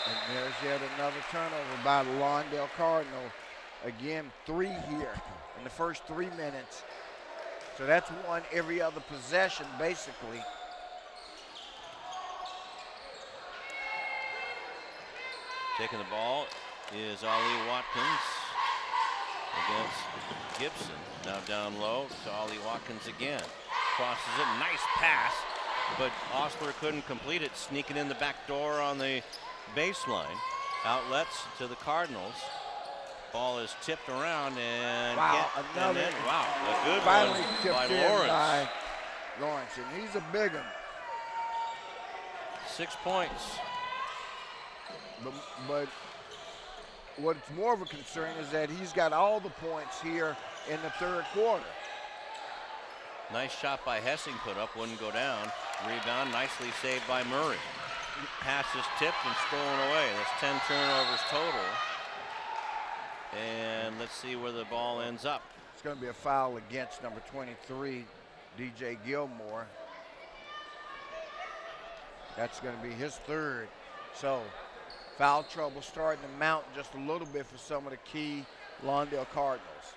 S2: And there's yet another turnover by the Lawndale Cardinal. Again, 3 here in the first 3 minutes. So that's one every other possession, basically.
S1: Taking the ball is Ali Watkins against Gibson. Now down low to Ali Watkins again. Crosses it, nice pass, but Osler couldn't complete it, sneaking in the back door on the baseline. Outlets to the Cardinals. Ball is tipped around and
S2: wow,
S1: a good
S2: finally
S1: one
S2: tipped
S1: by
S2: in
S1: Lawrence.
S2: By Lawrence, and he's a big one.
S1: 6 points.
S2: But what's more of a concern is that he's got all the points here in the third quarter.
S1: Nice shot by Hessing, put up, wouldn't go down. Rebound nicely saved by Murray. Pass is tipped and stolen away. That's 10 turnovers total. And let's see where the ball ends up.
S2: It's going to be a foul against number 23, DJ Gilmore. That's going to be his third. So foul trouble starting to mount just a little bit for some of the key Lawndale Cardinals.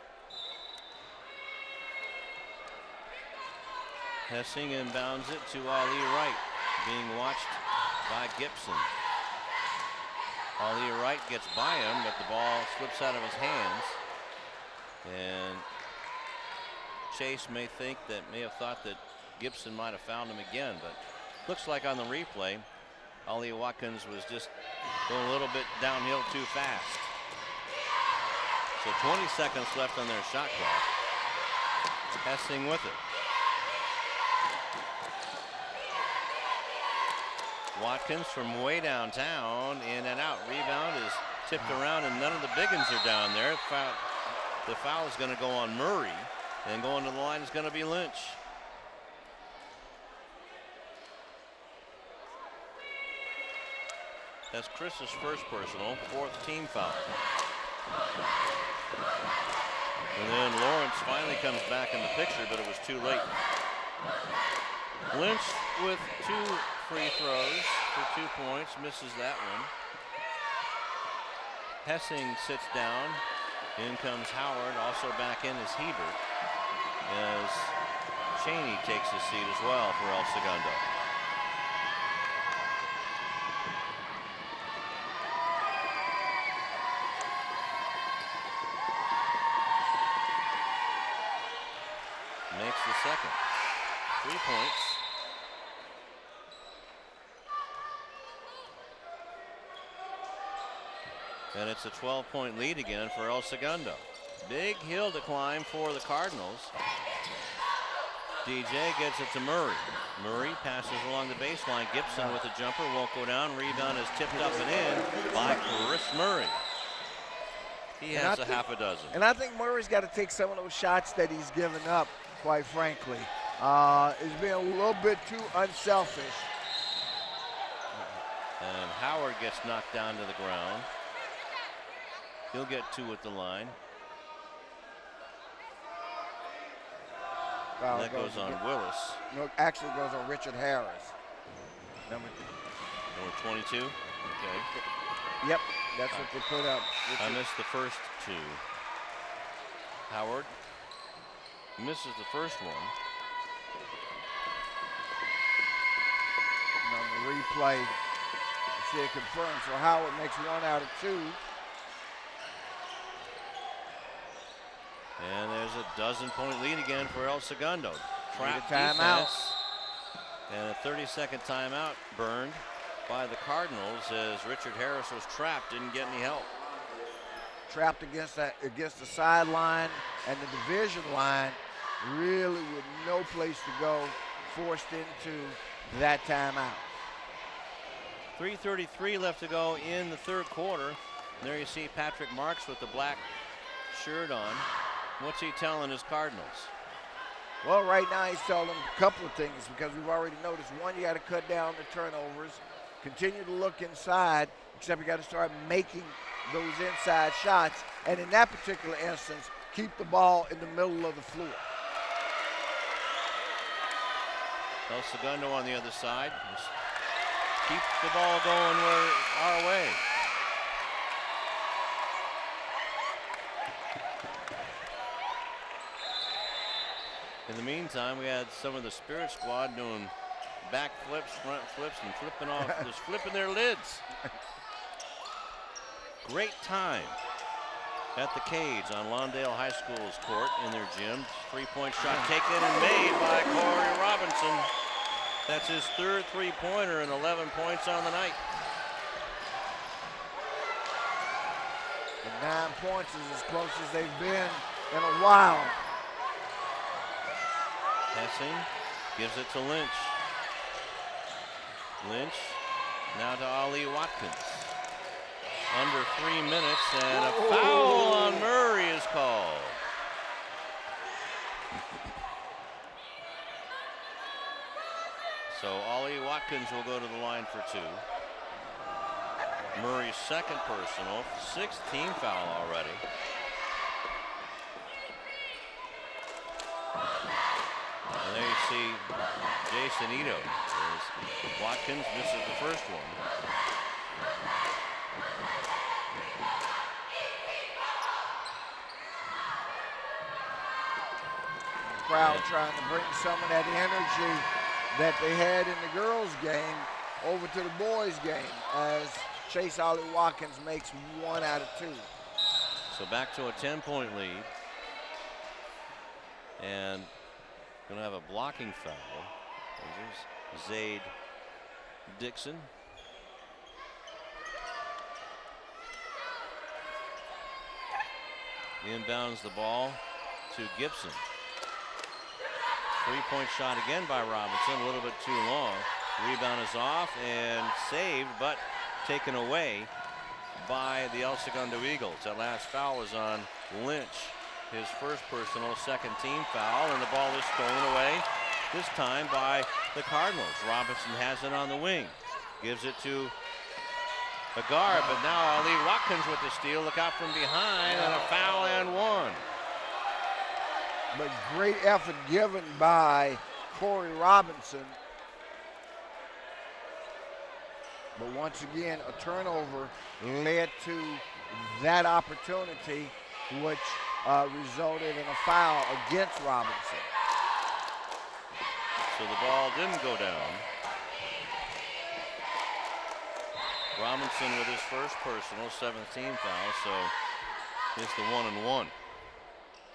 S1: Hessing inbounds it to Ali Wright, being watched by Gibson. Ali Wright gets by him, but the ball slips out of his hands. And Chase may have thought that Gibson might have fouled him again, but looks like on the replay, Ali Watkins was just going a little bit downhill too fast. So 20 seconds left on their shot clock. Hessing with it. Watkins from way downtown, in and out. Rebound is tipped around, and none of the biggins are down there. The foul is going to go on Murray, and going to the line is going to be Lynch. That's Chris's first personal, 4th team foul. And then Lawrence finally comes back in the picture, but it was too late. Lynch with 2 free throws for 2 points, misses that one. Hessing sits down. In comes Howard, also back in is Hebert, as Cheney takes his seat as well for El Segundo. Makes the second. 3 points. And it's a 12-point lead again for El Segundo. Big hill to climb for the Cardinals. DJ gets it to Murray. Murray passes along the baseline. Gibson with a jumper won't go down. Rebound is tipped up and in by Chris Murray. He has a half a dozen.
S12: And I think Murray's got to take some of those shots that he's given up, quite frankly. He's been a little bit too unselfish.
S1: And Howard gets knocked down to the ground. He'll get 2 at the line. That goes on Willis.
S2: No, actually goes on Richard Harris.
S1: Number 22? Okay.
S2: Yep, that's what they put up.
S1: I missed the first 2. Howard misses the first one.
S2: On the replay, see it confirmed. So Howard makes 1 out of 2.
S1: And there's a dozen-point lead again for El Segundo. Trap
S2: timeout.
S1: defense. And a 30-second timeout burned by the Cardinals as Richard Harris was trapped, didn't get any help.
S2: Trapped against the sideline and the division line, really with no place to go, forced into that timeout.
S1: 3:33 left to go in the third quarter. And there you see Patrick Marks with the black shirt on. What's he telling his Cardinals?
S2: Well, right now he's telling them a couple of things because we've already noticed. One, you got to cut down the turnovers, continue to look inside, except you got to start making those inside shots. And in that particular instance, keep the ball in the middle of the floor.
S1: El Segundo on the other side. Just keep the ball going our way. In the meantime, we had some of the Spirit Squad doing back flips, front flips, and flipping off, just flipping their lids. Great time at the Cades on Lawndale High School's court in their gym. 3-point shot taken and made by Corey Robinson. That's his third 3-pointer and 11 points on the night.
S2: The 9 points is as close as they've been in a while.
S1: Hessing gives it to Lynch. Lynch now to Ali Watkins. Under 3 minutes and a foul on Murray is called. So Ollie Watkins will go to the line for 2. Murray's second personal, 6th team foul already. And there you see Jason Ito. As Watkins misses the first one.
S2: The crowd trying to bring some of that energy that they had in the girls' game over to the boys' game as Chase Ollie Watkins makes 1 out of 2.
S1: So back to a 10-point lead. And going to have a blocking foul. There's Zaid Dixon. Inbounds the ball to Gibson. 3-point shot again by Robinson, a little bit too long. Rebound is off and saved, but taken away by the El Segundo Eagles. That last foul was on Lynch, his first personal, second team foul, and the ball is stolen away, this time by the Cardinals. Robinson has it on the wing, gives it to a guard, but now Ali Watkins with the steal. Look out from behind, and a foul and 1.
S2: But great effort given by Corey Robinson. But once again, a turnover led to that opportunity, which resulted in a foul against Robinson.
S1: So the ball didn't go down. Robinson with his first personal, 7th team foul, so it's the 1-and-1.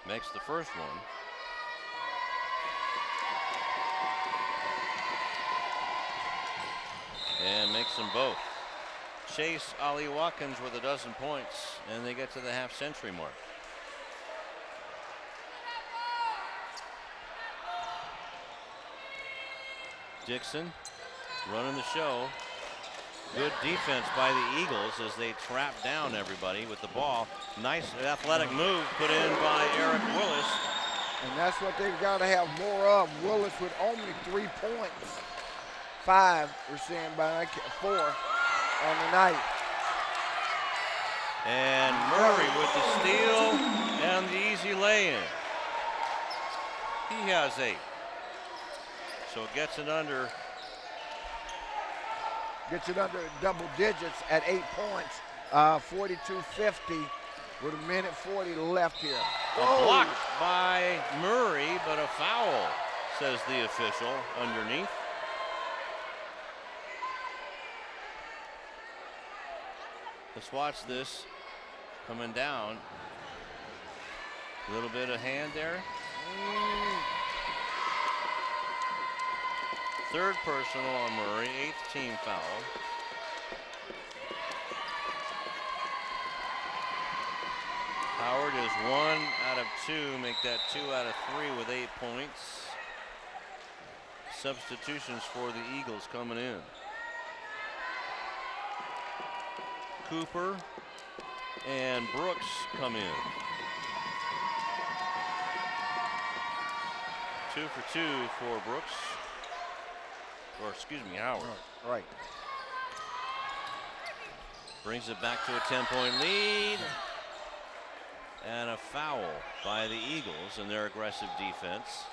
S1: Makes the first one. And makes them both. Chase Ali Watkins with a dozen points, and they get to the half-century mark. Dixon running the show. Good defense by the Eagles as they trap down everybody with the ball. Nice athletic move put in by Eric Willis.
S12: And that's what they've got to have more of. Willis with only 3 points. 5, we're seeing by 4 on the night.
S1: And Murray with the steal and the easy lay-in. He has 8. So gets it under.
S12: Gets it under double digits at 8 points. 42-50 with 1:40 left here.
S1: A block by Murray, but a foul, says the official underneath. Let's watch this coming down. A little bit of hand there. Third personal on Murray, 8th team foul. Howard is 1 out of 2, make that 2 out of 3 with 8 points. Substitutions for the Eagles coming in. Cooper and Brooks come in. 2 for 2 for Brooks. Or excuse me, Howard.
S12: Right.
S1: Brings it back to a 10-point lead. And a foul by the Eagles in their aggressive defense.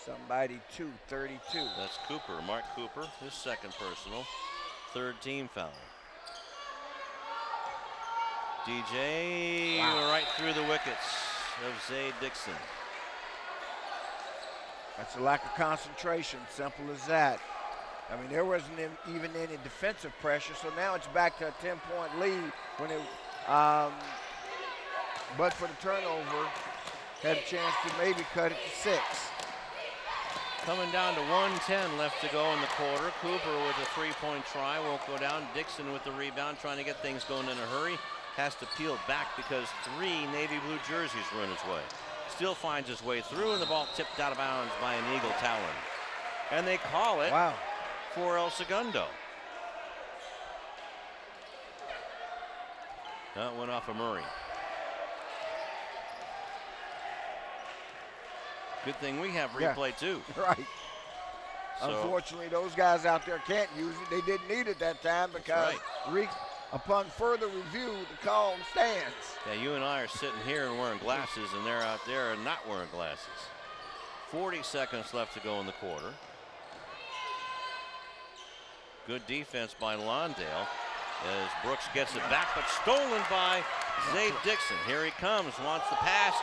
S12: Somebody 32.
S1: That's Cooper, Mark Cooper, his second personal. 3rd team foul. DJ right through the wickets of Zay Dixon.
S12: That's a lack of concentration, simple as that. I mean, there wasn't even any defensive pressure, so now it's back to a 10-point lead when it, but for the turnover, had a chance to maybe cut it to 6.
S1: Coming down to 1:10 left to go in the quarter. Cooper with a 3-point try, won't go down. Dixon with the rebound, trying to get things going in a hurry. Has to peel back because 3 navy blue jerseys run his way. Still finds his way through, and the ball tipped out of bounds by an Eagle talon. And they call it for El Segundo. That went off of Murray. Good thing we have replay too.
S12: Right.
S1: So,
S12: unfortunately, those guys out there can't use it. They didn't need it that time because upon further review, the call stands.
S1: Yeah, you and I are sitting here and wearing glasses, and they're out there and not wearing glasses. 40 seconds left to go in the quarter. Good defense by Lawndale as Brooks gets it back, but stolen by Zay Dixon. Here he comes, wants the pass,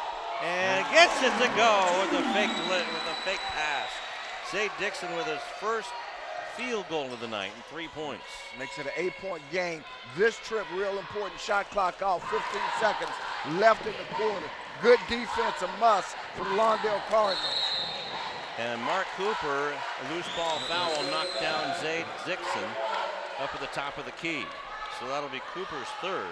S1: and gets it to go with a fake pass. Zay Dixon with his first field goal of the night and 3 points.
S12: Makes it an 8-point game. This trip, real important. Shot clock off, 15 seconds left in the quarter. Good defense, a must for the Lawndale Cardinals.
S1: And Mark Cooper, a loose ball foul, knocked down Zay Dixon up at the top of the key. So that'll be Cooper's 3rd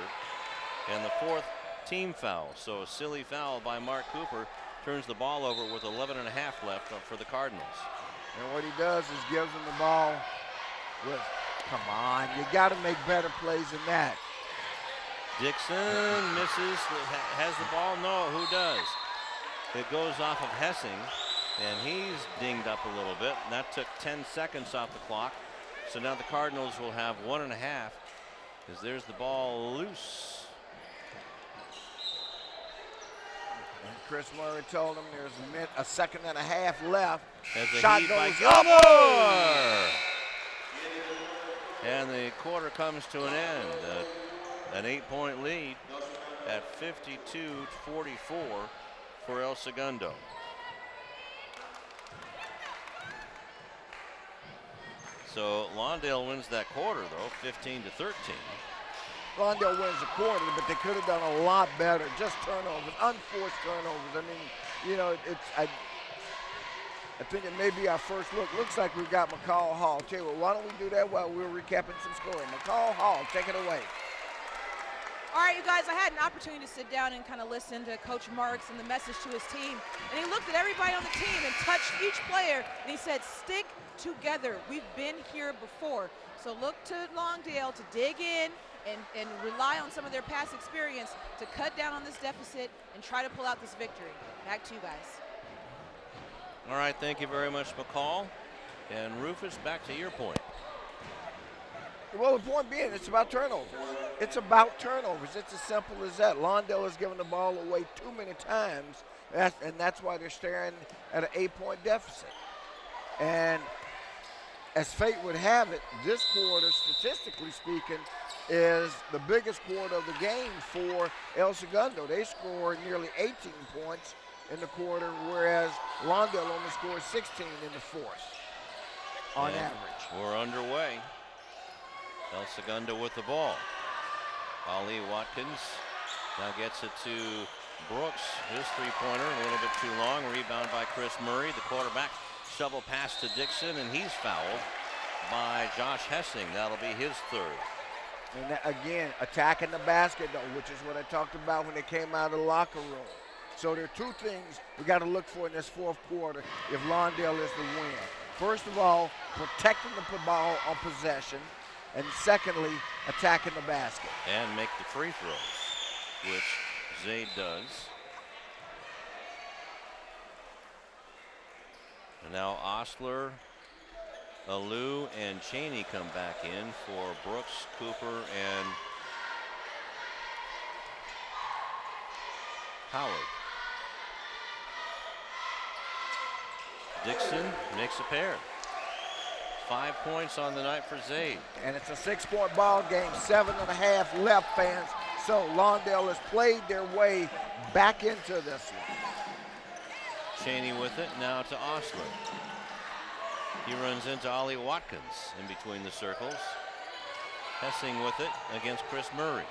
S1: and the 4th team foul. So a silly foul by Mark Cooper turns the ball over with 11.5 left for the Cardinals.
S12: And what he does is gives them the ball with, come on, you got to make better plays than that.
S1: Dixon misses, has the ball, no, who does? It goes off of Hessing, and he's dinged up a little bit, and that took 10 seconds off the clock. So now the Cardinals will have 1.5, because there's the ball loose.
S12: And Chris Murray told him there's a second and a half left.
S1: As the
S12: shot
S1: heat
S12: goes
S1: by
S12: up.
S1: Gilmore! And the quarter comes to an end. An 8-point lead at 52-44 for El Segundo. So Lawndale wins that quarter, though, 15-13.
S12: Lawndale wins the quarter, but they could have done a lot better. Just turnovers, unforced turnovers. I mean, you know, I think it may be our first look. Looks like we've got McCall Hall. Tell you what, why don't we do that while we're recapping some scoring? McCall Hall, take it away.
S3: All right, you guys, I had an opportunity to sit down and kind of listen to Coach Marks and the message to his team. And he looked at everybody on the team and touched each player, and he said, stick together. We've been here before. So look to Lawndale to dig in and rely on some of their past experience to cut down on this deficit and try to pull out this victory. Back to you guys.
S1: All right, thank you very much, McCall. And Rufus, back to your point.
S12: Well, the point being, it's about turnovers. It's about turnovers. It's as simple as that. Lawndale has given the ball away too many times, and that's why they're staring at an 8-point deficit. And as fate would have it, this quarter, statistically speaking, is the biggest quarter of the game for El Segundo. They scored nearly 18 points in the quarter, whereas Lawndale only scored 16 in the fourth on average.
S1: We're underway. El Segundo with the ball. Ali Watkins now gets it to Brooks. His three-pointer a little bit too long. Rebound by Chris Murray. The quarterback shovel pass to Dixon, and he's fouled by Josh Hessing. That'll be his third.
S12: And that, again, attacking the basket, though, which is what I talked about when they came out of the locker room. So there are two things we got to look for in this fourth quarter if Lawndale is to win. First of all, protecting the ball on possession, and secondly, attacking the basket.
S1: And make the free throws, which Zaid does. And now Osler, Alou, and Cheney come back in for Brooks, Cooper, and Howard. Dixon makes a pair. 5 points on the night for Zaid.
S12: And it's a 6-point ball game, 7.5 left, fans. So Lawndale has played their way back into this one.
S1: Cheney with it, now to Osler. He runs into Ollie Watkins in between the circles. Hessing with it against Chris Murray.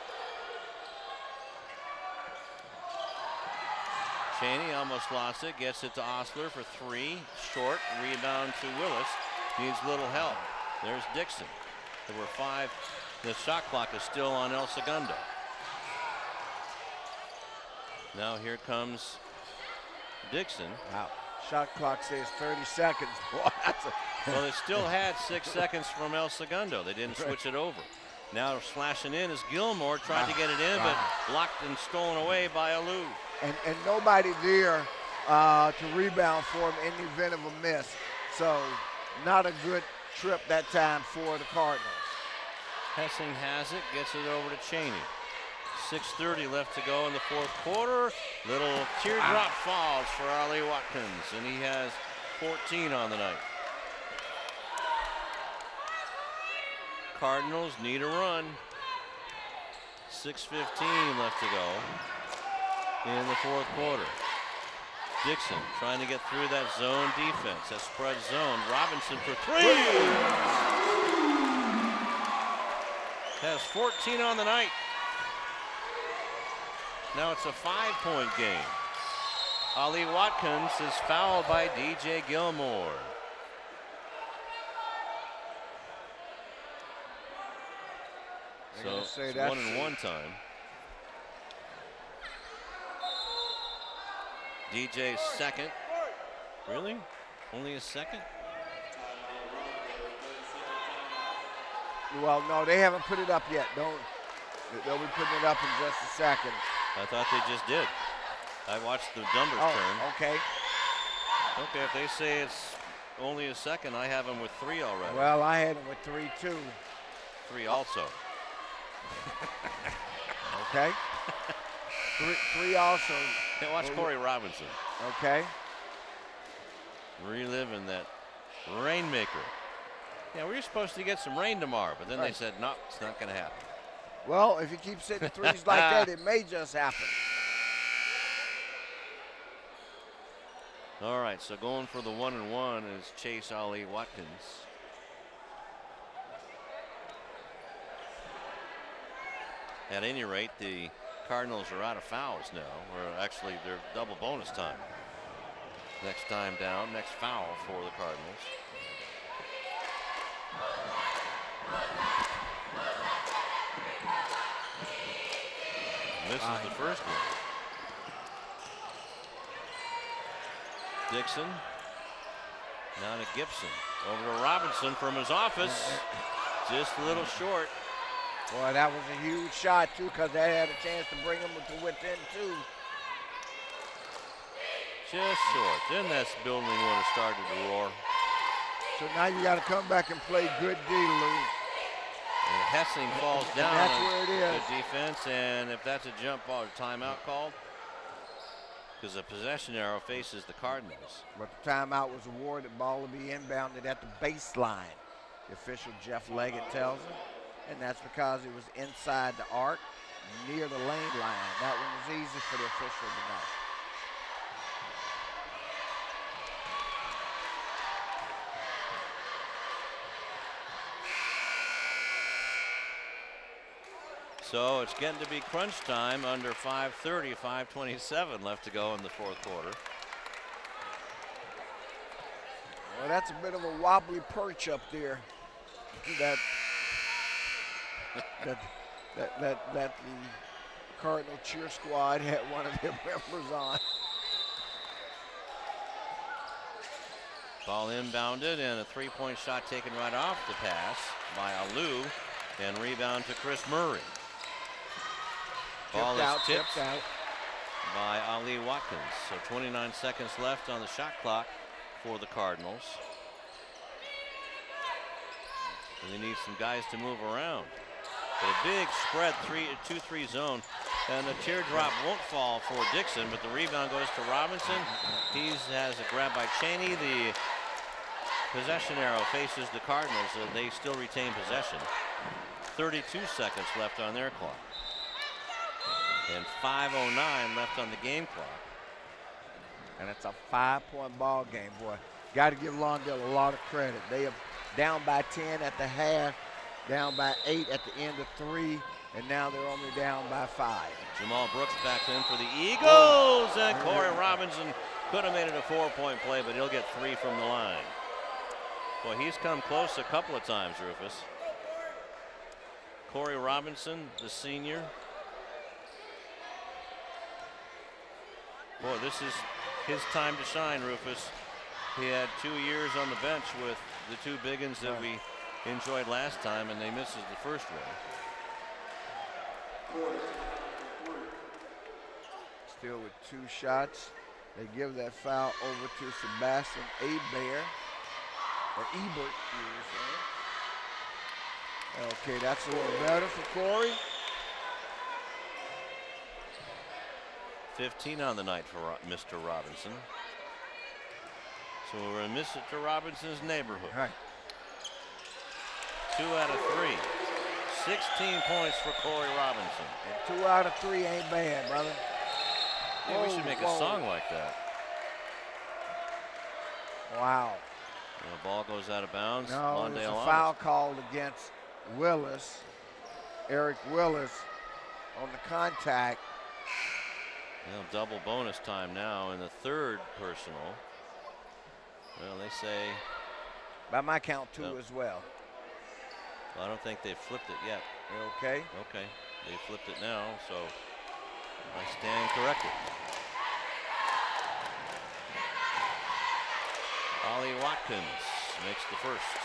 S1: Cheney almost lost it, gets it to Osler for three, short, rebound to Willis. Needs little help. There's Dixon. There were 5. The shot clock is still on El Segundo. Now here comes Dixon.
S12: Wow. Shot clock says 30 seconds. Boy, that's a
S1: well, they still had 6 seconds from El Segundo. They didn't switch it over. Now slashing in is Gilmore, tried to get it in, but blocked and stolen away by Alou.
S12: And nobody there to rebound for him in the event of a miss. So not a good trip that time for the Cardinals.
S1: Hessing has it, gets it over to Cheney. 6:30 left to go in the fourth quarter. Little teardrop falls for Ali Watkins, and he has 14 on the night. Cardinals need a run. 6:15 left to go in the fourth quarter. Dixon trying to get through that zone defense, that spread zone. Robinson for three. Has 14 on the night. Now it's a 5-point game. Ali Watkins is fouled by DJ Gilmore. So it's 1-and-1 time. DJ's second. Really? Only a second?
S12: Well, no, they haven't put it up yet. They'll be putting it up in just a second.
S1: I thought they just did. I watched the numbers turn.
S12: Okay.
S1: Okay, if they say it's only a second, I have them with 3 already.
S12: Well, I had them with 3 too.
S1: 3 also.
S12: Okay. 3 also.
S1: Yeah, watch Corey Robinson.
S12: Okay.
S1: Reliving that rainmaker. Yeah, we were supposed to get some rain tomorrow, but then they said, no, it's not going to happen.
S12: Well, if you keep hitting threes like that, it may just happen.
S1: All right, so going for the 1-and-1 is Chase Ali Watkins. At any rate, the Cardinals are out of fouls now, or actually they're double bonus time. Next time down, next foul for the Cardinals. Misses the first one. Dixon. Now to Gibson. Over to Robinson from his office. Just a little short.
S12: Boy, that was a huge shot, too, because they had a chance to bring him to within 2.
S1: Just short. Then that building would have started to roar.
S2: So now you got to come back and play good D, Lou.
S1: And Hessing falls down.
S2: And that's where it is.
S1: Good defense, and if that's a jump ball or timeout called, because the possession arrow faces the Cardinals.
S12: But the timeout was awarded. Ball will be inbounded at the baseline. The official Jeff Leggett tells him, and that's because it was inside the arc, near the lane line. That one was easy for the official to know.
S1: So it's getting to be crunch time. Under 5:30, 5:27 left to go in the fourth quarter.
S12: Well, that's a bit of a wobbly perch up there. That the Cardinal cheer squad had one of their members on.
S1: Ball inbounded and a three-point shot taken right off the pass by Alou, and rebound to Chris Murray. Ball is tipped by Ali Watkins. So 29 seconds left on the shot clock for the Cardinals. And they need some guys to move around. But a big spread 2-3 zone, and the teardrop won't fall for Dixon, but the rebound goes to Robinson. He has a grab by Cheney. The possession arrow faces the Cardinals. They still retain possession. 32 seconds left on their clock. And 5:09 left on the game clock.
S12: And it's a 5-point ball game, boy. Got to give Lawndale a lot of credit. They are down by 10 at the half, down by 8 at the end of 3, and now they're only down by 5.
S1: Jamal Brooks back in for the Eagles, and Corey Robinson could have made it a 4-point play, but he'll get 3 from the line. Boy, he's come close a couple of times, Rufus. Corey Robinson, the senior. Boy, this is his time to shine, Rufus. He had 2 years on the bench with the 2 big uns that we enjoyed last time, and they misses the first one.
S12: Still with 2 shots. They give that foul over to Sebastian Ebert, or Ebert, you were saying. Okay, that's a little better for Corey.
S1: 15 on the night for Mr. Robinson. So we're in Mr. Robinson's neighborhood.
S12: Right.
S1: 2 out of 3. 16 points for Corey Robinson.
S12: And 2 out of 3 ain't bad, brother.
S1: Yeah, we should make a song like that.
S12: Wow.
S1: And the ball goes out of bounds.
S12: No, there's a foul called against Willis, Eric Willis, on the contact.
S1: Well, double bonus time now in the third personal. Well, they say.
S12: By my count, 2 as well.
S1: Well, I don't think they've flipped it yet.
S12: Okay.
S1: Okay. They flipped it now, so I stand corrected. Ollie Watkins makes the first.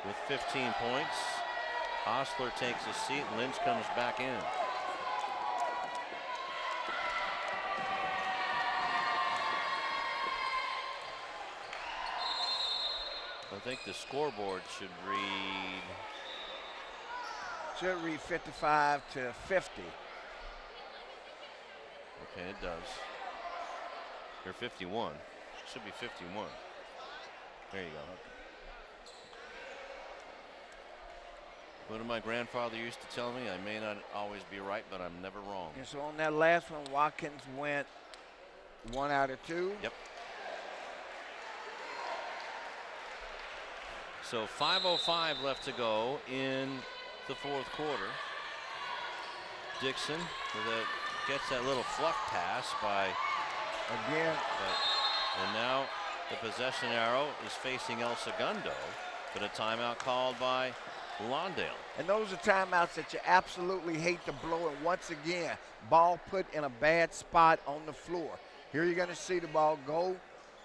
S1: With 15 points. Osler takes a seat. Lynch comes back in. I think the scoreboard should read.
S12: Should read 55 to 50.
S1: Okay, it does. Or 51. Should be 51. There you go. What did my grandfather used to tell me? I may not always be right, but I'm never wrong.
S12: And so on that last one, Watkins went 1 out of 2.
S1: Yep. So 5:05 left to go in the fourth quarter. Dixon with a gets that little fluff pass by
S12: again.
S1: And now the possession arrow is facing El Segundo, but a timeout called by Lawndale.
S12: And those are timeouts that you absolutely hate to blow. And once again, ball put in a bad spot on the floor. Here you're going to see the ball go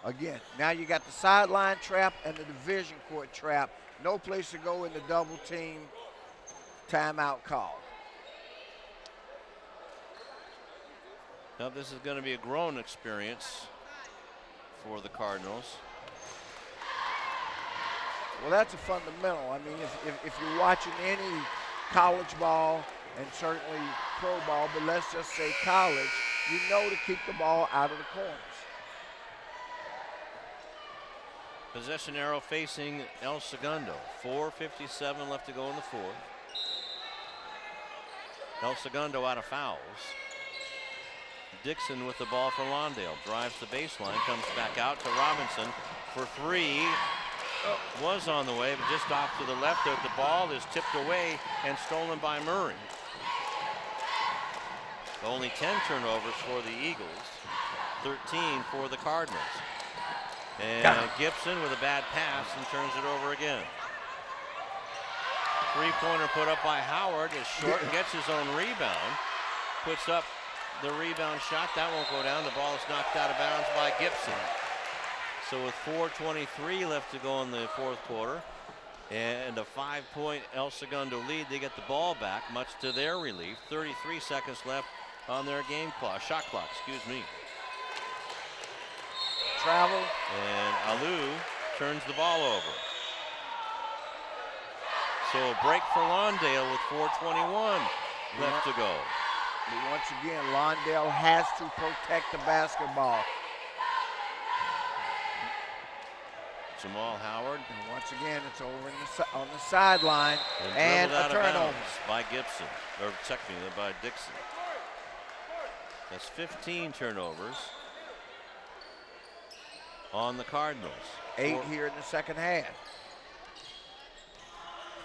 S12: again. Now you got the sideline trap and the division court trap. No place to go in the double team. Timeout call.
S1: Now this is going to be a growing experience for the Cardinals.
S12: Well, that's a fundamental. I mean, if you're watching any college ball and certainly pro ball, but let's just say college, you know to keep the ball out of the corners.
S1: Possession arrow facing El Segundo. 4:57 left to go in the fourth. El Segundo out of fouls. Dixon with the ball for Lawndale. Drives the baseline, comes back out to Robinson for three. Was on the way, but just off to the left. The ball is tipped away and stolen by Murray. Only 10 turnovers for the Eagles, 13 for the Cardinals. And Gibson with a bad pass and turns it over again. Three-pointer put up by Howard is short and gets his own rebound. Puts up the rebound shot. That won't go down. The ball is knocked out of bounds by Gibson. So with 4:23 left to go in the fourth quarter and a 5-point El Segundo lead, they get the ball back, much to their relief. 33 seconds left on their game clock, shot clock, excuse me.
S12: Travel.
S1: And Alou turns the ball over. So a break for Lawndale with 4:21 left to go.
S12: But once again, Lawndale has to protect the basketball.
S1: Jamal Howard.
S12: And once again, it's over on the sideline. And a turnover
S1: by Gibson, or technically by Dixon. That's 15 turnovers on the Cardinals.
S12: 8 here in the second half.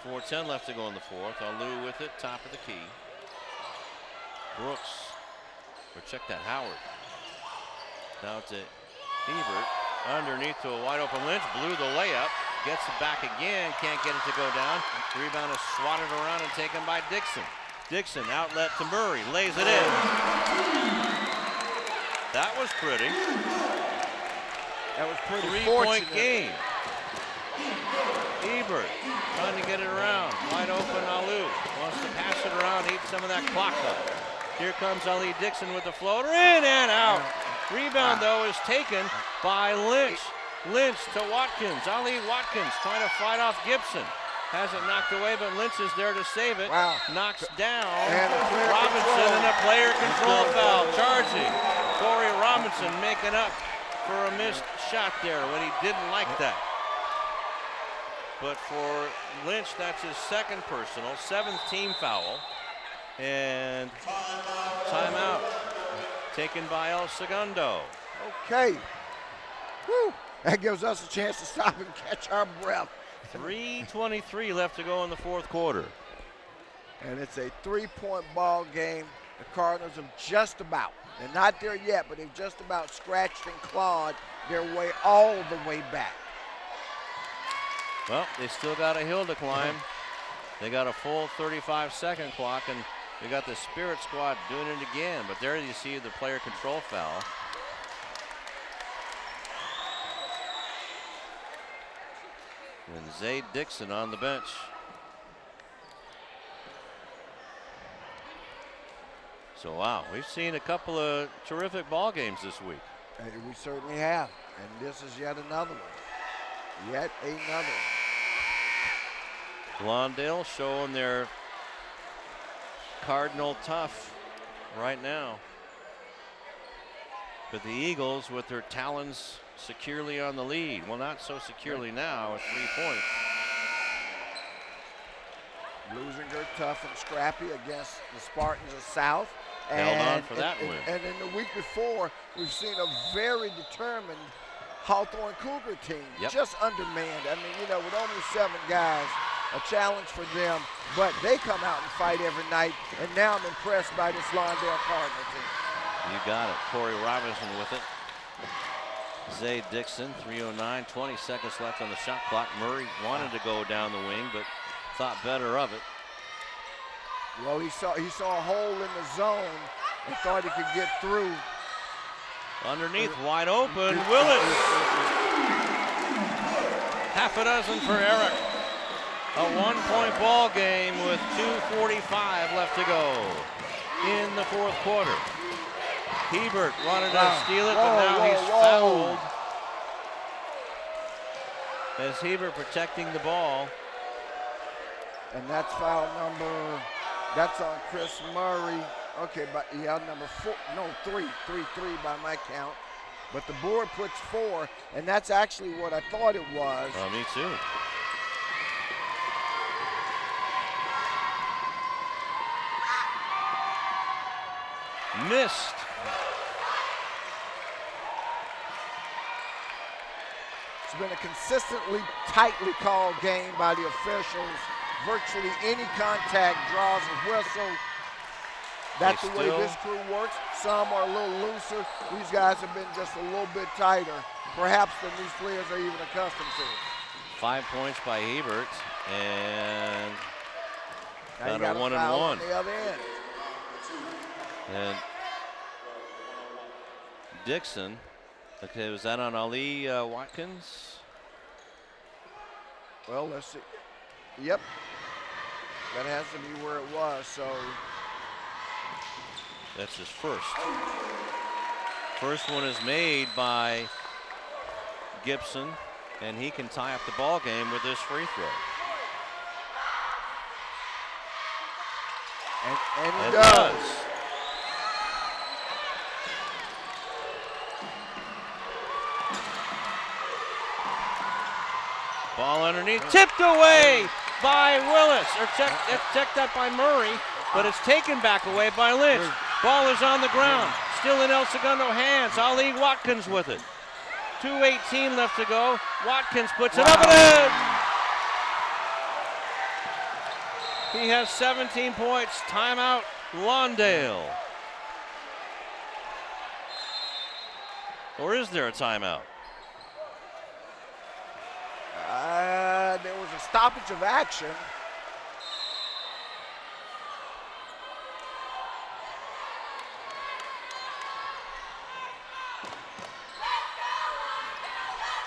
S1: 4:10 left to go in the fourth. Alou with it, top of the key. Brooks, or check that, Howard. Now to Ebert. Underneath to a wide open Lynch, blew the layup, gets it back again, can't get it to go down. Rebound is swatted around and taken by Dixon. Dixon outlet to Murray, lays it in. That was pretty.
S12: That was pretty.
S1: 3-point game. Ebert trying to get it around. Wide open Alou. Wants to pass it around, eat some of that clock up. Here comes Ali Dixon with the floater, in and out. Rebound, though, is taken by Lynch. Lynch to Watkins. Ali Watkins trying to fight off Gibson. Has it knocked away, but Lynch is there to save it. Knocks down Robinson and a player control foul. Charging. Corey Robinson making up for a missed shot there when he didn't like that. But for Lynch, that's his second personal, 7th team foul. And timeout taken by El Segundo.
S12: Okay. Whew. That gives us a chance to stop and catch our breath.
S1: 3:23 left to go in the fourth quarter.
S12: And it's a 3-point ball game. The Cardinals have just about, they're not there yet, but they've just about scratched and clawed their way all the way back.
S1: Well, they still got a hill to climb. They got a full 35-second clock, and they got the Spirit squad doing it again. But there you see the player control foul. And Zayd Dixon on the bench. So, wow, we've seen a couple of terrific ball games this week.
S12: We certainly have. And this is yet another one. Yet another one.
S1: Lawndale showing their Cardinal tough right now. But the Eagles with their talons securely on the lead. Well, not so securely now at 3 points.
S12: Bluesinger tough and scrappy against the Spartans of South.
S1: Held on for that win.
S12: And in the week before, we've seen a very determined Hawthorne Cougar team, just undermanned. I mean, you know, with only 7 guys, a challenge for them, but they come out and fight every night, and now I'm impressed by this Lawndale Cardinal team.
S1: You got it. Corey Robinson with it. Zay Dixon, 3:09, 20 seconds left on the shot clock. Murray wanted to go down the wing, but thought better of it.
S12: Well, he saw a hole in the zone and thought he could get through.
S1: Underneath, wide open, Willis. Half a dozen for Eric. A 1-point ball game with 2:45 left to go in the fourth quarter. Hebert wanted to steal it, but now he's fouled. As Hebert protecting the ball.
S12: And that's foul number, that's on Chris Murray. Okay, but yeah, number 4, no, 3 by my count. But the board puts 4, and that's actually what I thought it was.
S1: Oh, me too. Missed.
S12: It's been a consistently tightly called game by the officials. Virtually any contact draws a whistle. That's the way this crew works. Some are a little looser. These guys have been just a little bit tighter, perhaps than these players are even accustomed to.
S1: 5 points by Hebert, and
S12: now
S1: got a 1-and-1
S12: on the other end.
S1: And Dixon, okay, was that on Ali Watkins?
S12: Well, let's see. Yep, that has to be where it was, so.
S1: That's his first. First one is made by Gibson, and he can tie up the ball game with this free throw.
S12: And he does.
S1: Ball underneath, tipped away by Willis, or checked up by Murray, but it's taken back away by Lynch. Ball is on the ground, still in El Segundo hands. Ali Watkins with it. 2:18 left to go. Watkins puts it up and in. He has 17 points. Timeout, Lawndale. Or is there a timeout?
S12: There was a stoppage of action.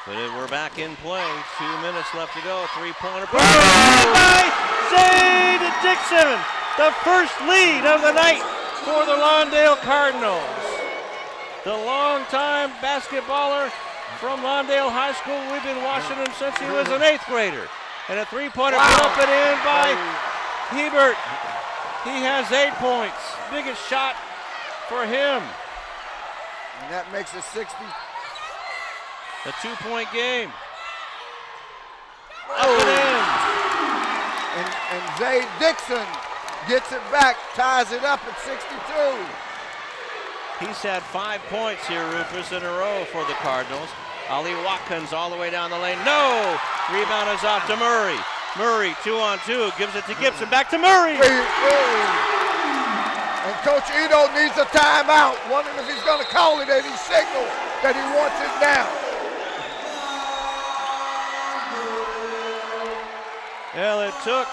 S1: But we're back in play. 2 minutes left to go. Three-pointer by Zay Dixon. The first lead of the night for the Lawndale Cardinals. The longtime basketballer from Lawndale High School. We've been watching him since he was an 8th grader. And a three-pointer put up and in by Hebert. He has 8 points. Biggest shot for him.
S12: And that makes it 60.
S1: A 2-point game. Up and in.
S12: And Zay Dixon gets it back, ties it up at 62.
S1: He's had 5 points here, Rufus, in a row for the Cardinals. Ali Watkins all the way down the lane. No! Rebound is off to Murray. Murray, 2-on-2, gives it to Gibson. Back to Murray.
S12: And Coach Ito needs a timeout. Wondering if he's going to call it, and he signals that he wants it now.
S1: Well, it took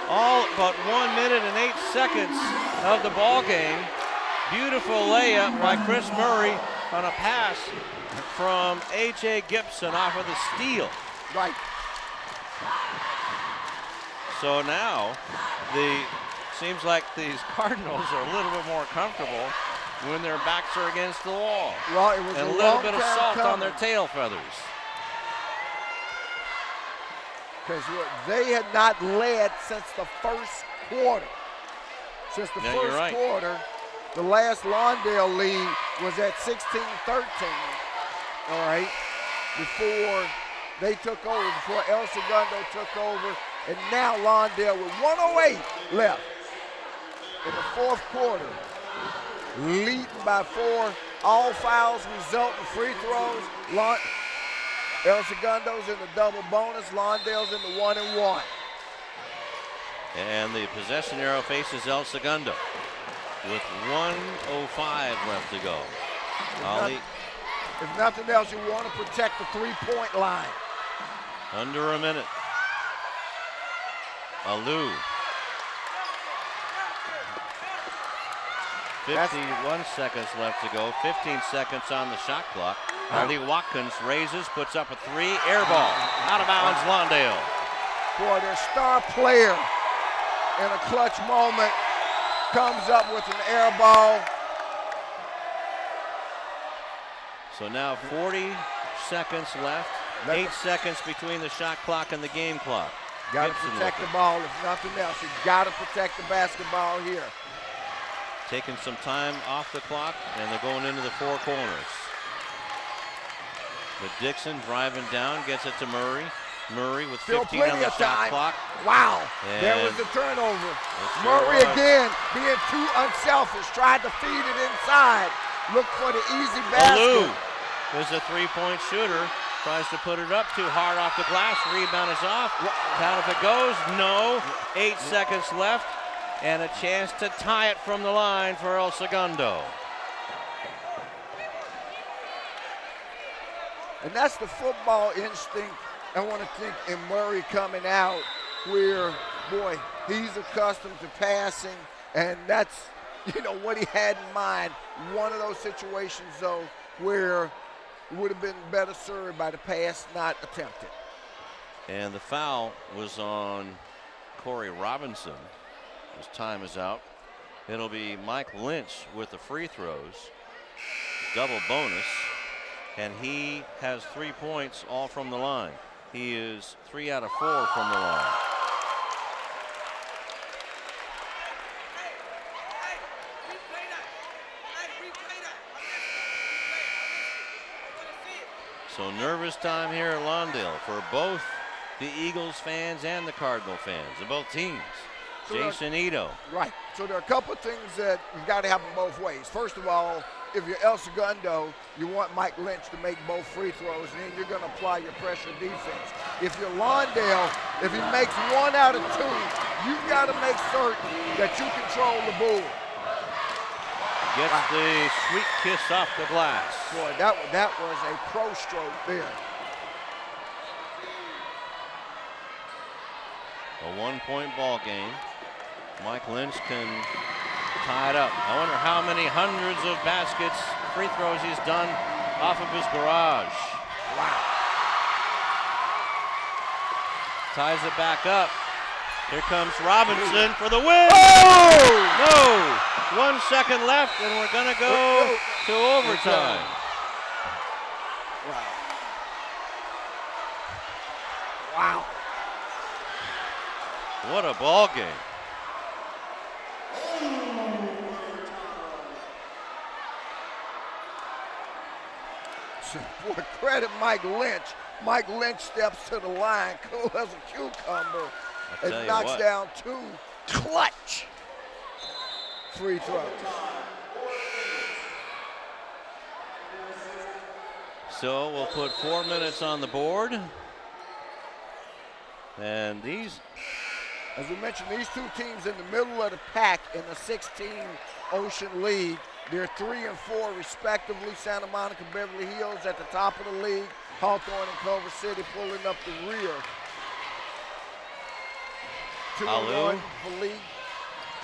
S1: all but 1 minute and 8 seconds of the ball game. Beautiful layup by Chris Murray on a pass from A.J. Gibson off of the steal.
S12: Right.
S1: So now, seems like these Cardinals are a little bit more comfortable when their backs are against the wall.
S12: Well, it was
S1: and
S12: a
S1: little bit of salt
S12: coming
S1: on their tail feathers.
S12: Because they had not led since the first quarter. Since the first quarter, the last Lawndale lead was at 16-13. All right, before they took over, before El Segundo took over, and now Lawndale with 1:08 left in the fourth quarter leading by 4. All fouls result in free throws. El Segundo's in the double bonus. Lawndale's in the 1-and-1.
S1: And the possession arrow faces El Segundo with 1:05 left to go.
S12: If nothing else, you want to protect the three-point line.
S1: Under a minute. Alou. 51 seconds left to go. 15 seconds on the shot clock. Ali Watkins raises, puts up a 3, air ball. Out of bounds, Lawndale.
S12: Boy, their star player in a clutch moment comes up with an air ball.
S1: So now 40 seconds left. 8 seconds between the shot clock and the game clock.
S12: Got to protect the ball, if nothing else. You got to protect the basketball here.
S1: Taking some time off the clock, and they're going into the 4 corners. But Dixon driving down, gets it to Murray. Murray with 15 on the shot clock.
S12: Wow, there was the turnover. Murray again being too unselfish, tried to feed it inside. Look for the easy basket.
S1: Alou is a 3-point shooter. Tries to put it up too hard off the glass. Rebound is off. Count if it goes. No. 8 seconds left. And a chance to tie it from the line for El Segundo.
S12: And that's the football instinct I want to think in Murray coming out, where, boy, he's accustomed to passing, and that's, what he had in mind. One of those situations, though, where it would have been better served by the pass not attempted.
S1: And the foul was on Corey Robinson. His time is out. It'll be Mike Lynch with the free throws. Double bonus. And he has 3 points all from the line. He is 3 out of 4 from the line. So nervous time here at Lawndale for both the Eagles fans and the Cardinal fans of both teams.
S12: So
S1: Jason Ito.
S12: Right. So there are a couple of things that you've got to happen both ways. First of all, if you're El Segundo, you want Mike Lynch to make both free throws, and then you're going to apply your pressure defense. If you're Lawndale, if he makes 1 out of 2, you've got to make certain that you control the ball.
S1: Gets the sweet kiss off the glass.
S12: Boy, that was a pro stroke there.
S1: A 1-point ball game. Mike Lynch can tie it up. I wonder how many hundreds of baskets, free throws he's done off of his garage.
S12: Wow.
S1: Ties it back up. Here comes Robinson for the win.
S12: Oh!
S1: No! 1 second left, and we're going to go to overtime.
S12: Wow. Wow.
S1: What a ball game.
S12: Boy, credit Mike Lynch. Mike Lynch steps to the line, cool as a cucumber, and knocks down 2 clutch free throws.
S1: So we'll put 4 minutes on the board. And these,
S12: as we mentioned, these 2 teams in the middle of the pack in the 16 Ocean League. They're 3 and 4 respectively. Santa Monica, Beverly Hills at the top of the league. Hawthorne and Culver City pulling up the rear. 2-1 for league.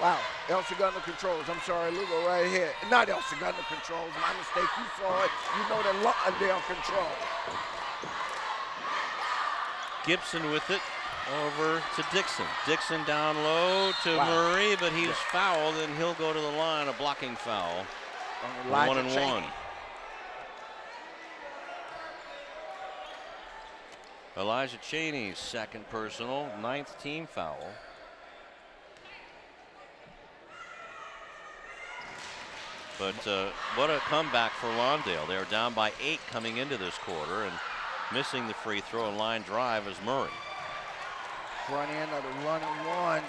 S12: Wow, El Segundo controls. I'm sorry, Lou, go right ahead. Not El Segundo controls, my mistake. You saw it. You know that Lawndale control.
S1: Gibson with it over to Dixon. Dixon down low to Murray, but he's fouled, and he'll go to the line, a blocking foul. 1-and-1. Elijah Chaney's second personal, 9th team foul. But what a comeback for Lawndale. They were down by 8 coming into this quarter, and missing the free throw and line drive is Murray.
S12: Front end of the 1-and-1.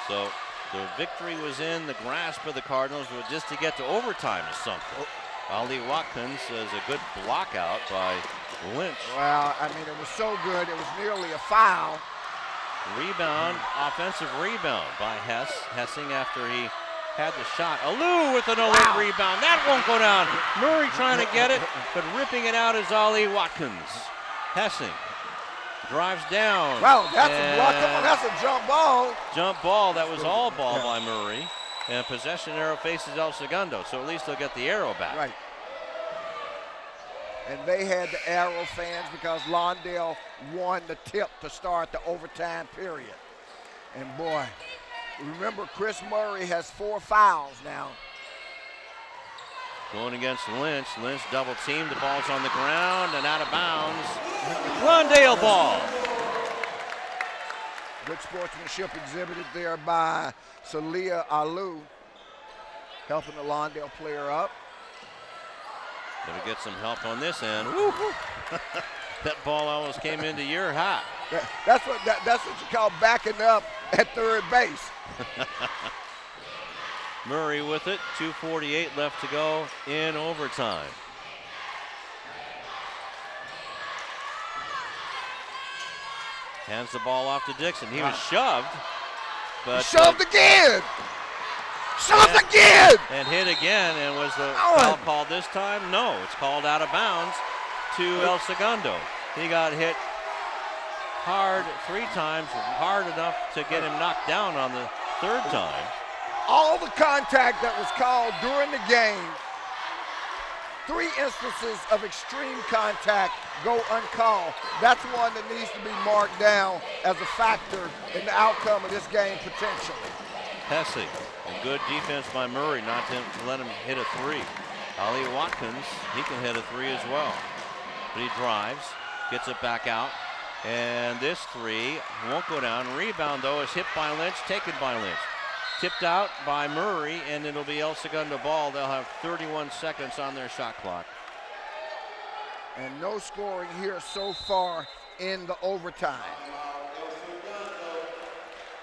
S1: So the victory was in the grasp of the Cardinals, but just to get to overtime is something. Ali Watkins is a good block out by Lynch.
S12: Well, I mean, it was so good, it was nearly a foul.
S1: Rebound, offensive rebound by Hessing after he had the shot. Alou with an no-look rebound. That won't go down. Murray trying to get it, but ripping it out is Ali Watkins. Hessing drives down.
S12: Wow, that's a block. Come on, that's a jump ball.
S1: Jump ball. That was all ball by Murray. And possession arrow faces El Segundo, so at least they'll get the arrow back.
S12: Right. And they had the arrow fans because Lawndale won the tip to start the overtime period. And boy, remember Chris Murray has 4 fouls now.
S1: Going against Lynch. Lynch double teamed. The ball's on the ground and out of bounds. Lawndale ball.
S12: Good sportsmanship exhibited there by Salia Alou, helping the Lawndale player up.
S1: Gonna get some help on this end. Woo. That ball almost came into your hat.
S12: That's what you call backing up at third base.
S1: Murray with it. 2:48 left to go in overtime. Hands the ball off to Dixon. He was shoved. But
S12: shoved again! Shoved again!
S1: And hit again. And was the foul called this time? No, it's called out of bounds to El Segundo. He got hit hard 3 times, hard enough to get him knocked down on the 3rd time.
S12: All the contact that was called during the game, 3 instances of extreme contact go uncalled. That's one that needs to be marked down as a factor in the outcome of this game potentially.
S1: Hessing, and good defense by Murray not to let him hit a 3. Ali Watkins, he can hit a 3 as well. But he drives, gets it back out, and this 3 won't go down. Rebound though is hit by Lynch, taken by Lynch. Tipped out by Murray, and it'll be El Segundo ball. They'll have 31 seconds on their shot clock.
S12: And no scoring here so far in the overtime.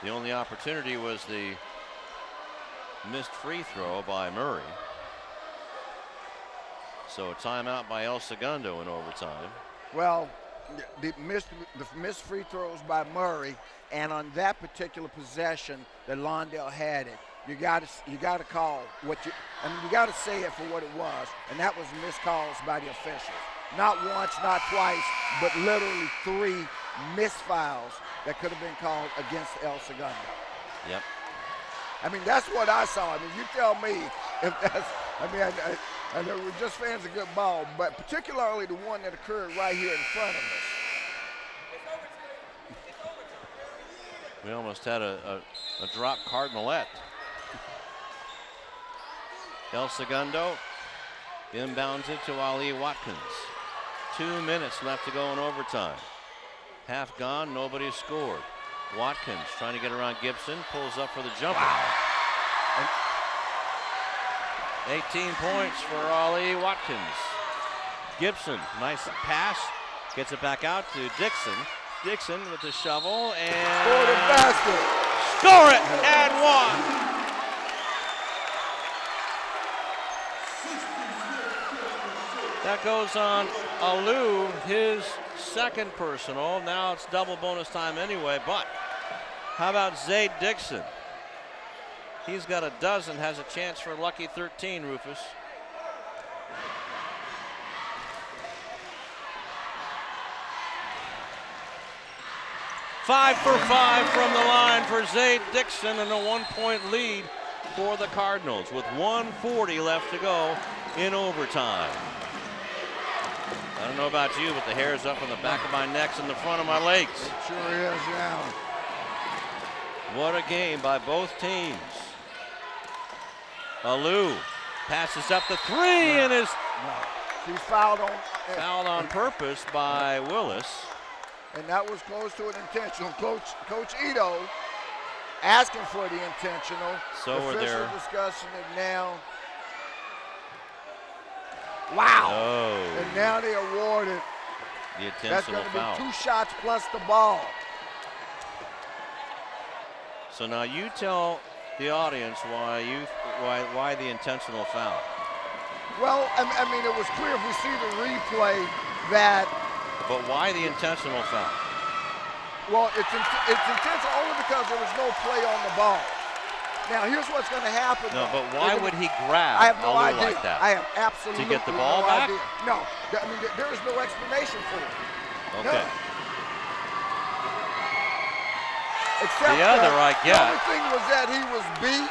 S1: The only opportunity was the missed free throw by Murray. So a timeout by El Segundo in overtime.
S12: Well, the missed free throws by Murray, and on that particular possession that Lawndale had it, you got to call what you got to say it for what it was, and that was missed calls by the officials. Not once, not twice, but literally 3 missed fouls that could have been called against El Segundo.
S1: Yep.
S12: I mean, that's what I saw. I mean, you tell me if that's. I know we're just fans of good ball, but particularly the one that occurred right here in front of us.
S1: We almost had a drop Cardinalette. El Segundo inbounds it to Ali Watkins. 2 minutes left to go in overtime. Half gone, nobody scored. Watkins trying to get around Gibson, pulls up for the jumper.
S12: Wow.
S1: 18 points for Ali Watkins. Gibson, nice pass, gets it back out to Dixon. Dixon with the shovel and
S12: score the basket.
S1: Score it and 1. That goes on Alou, his 2nd personal. Now it's double bonus time anyway, but how about Zayd Dixon? He's got a dozen, has a chance for lucky 13, Rufus. Five for 5 from the line for Zayd Dixon, and a 1-point lead for the Cardinals with 1:40 left to go in overtime. I don't know about you, but the hair's up on the back of my neck and the front of my legs.
S12: It sure is, yeah.
S1: What a game by both teams. Alou passes up the 3 and is
S12: He's fouled
S1: on purpose by Willis.
S12: And that was close to an intentional. Coach Ito asking for the intentional.
S1: So were there.
S12: Official discussing it now. Wow.
S1: Oh.
S12: And now they awarded.
S1: The
S12: That's
S1: intentional
S12: going to
S1: foul.
S12: be 2 shots plus the ball.
S1: So now you tell the audience why the intentional foul.
S12: Well, I mean, it was clear if we see the replay that.
S1: But why the intentional foul?
S12: Well, it's intentional only because there was no play on the ball. Now, here's what's going to happen.
S1: No, but why would he grab
S12: I have no
S1: Alou
S12: idea.
S1: like that?
S12: I have absolutely
S1: to get the ball
S12: no
S1: back?
S12: idea. No, I mean, there is no explanation for it.
S1: Okay.
S12: None. Except
S1: the other, I
S12: the
S1: get.
S12: only thing was that he was beat,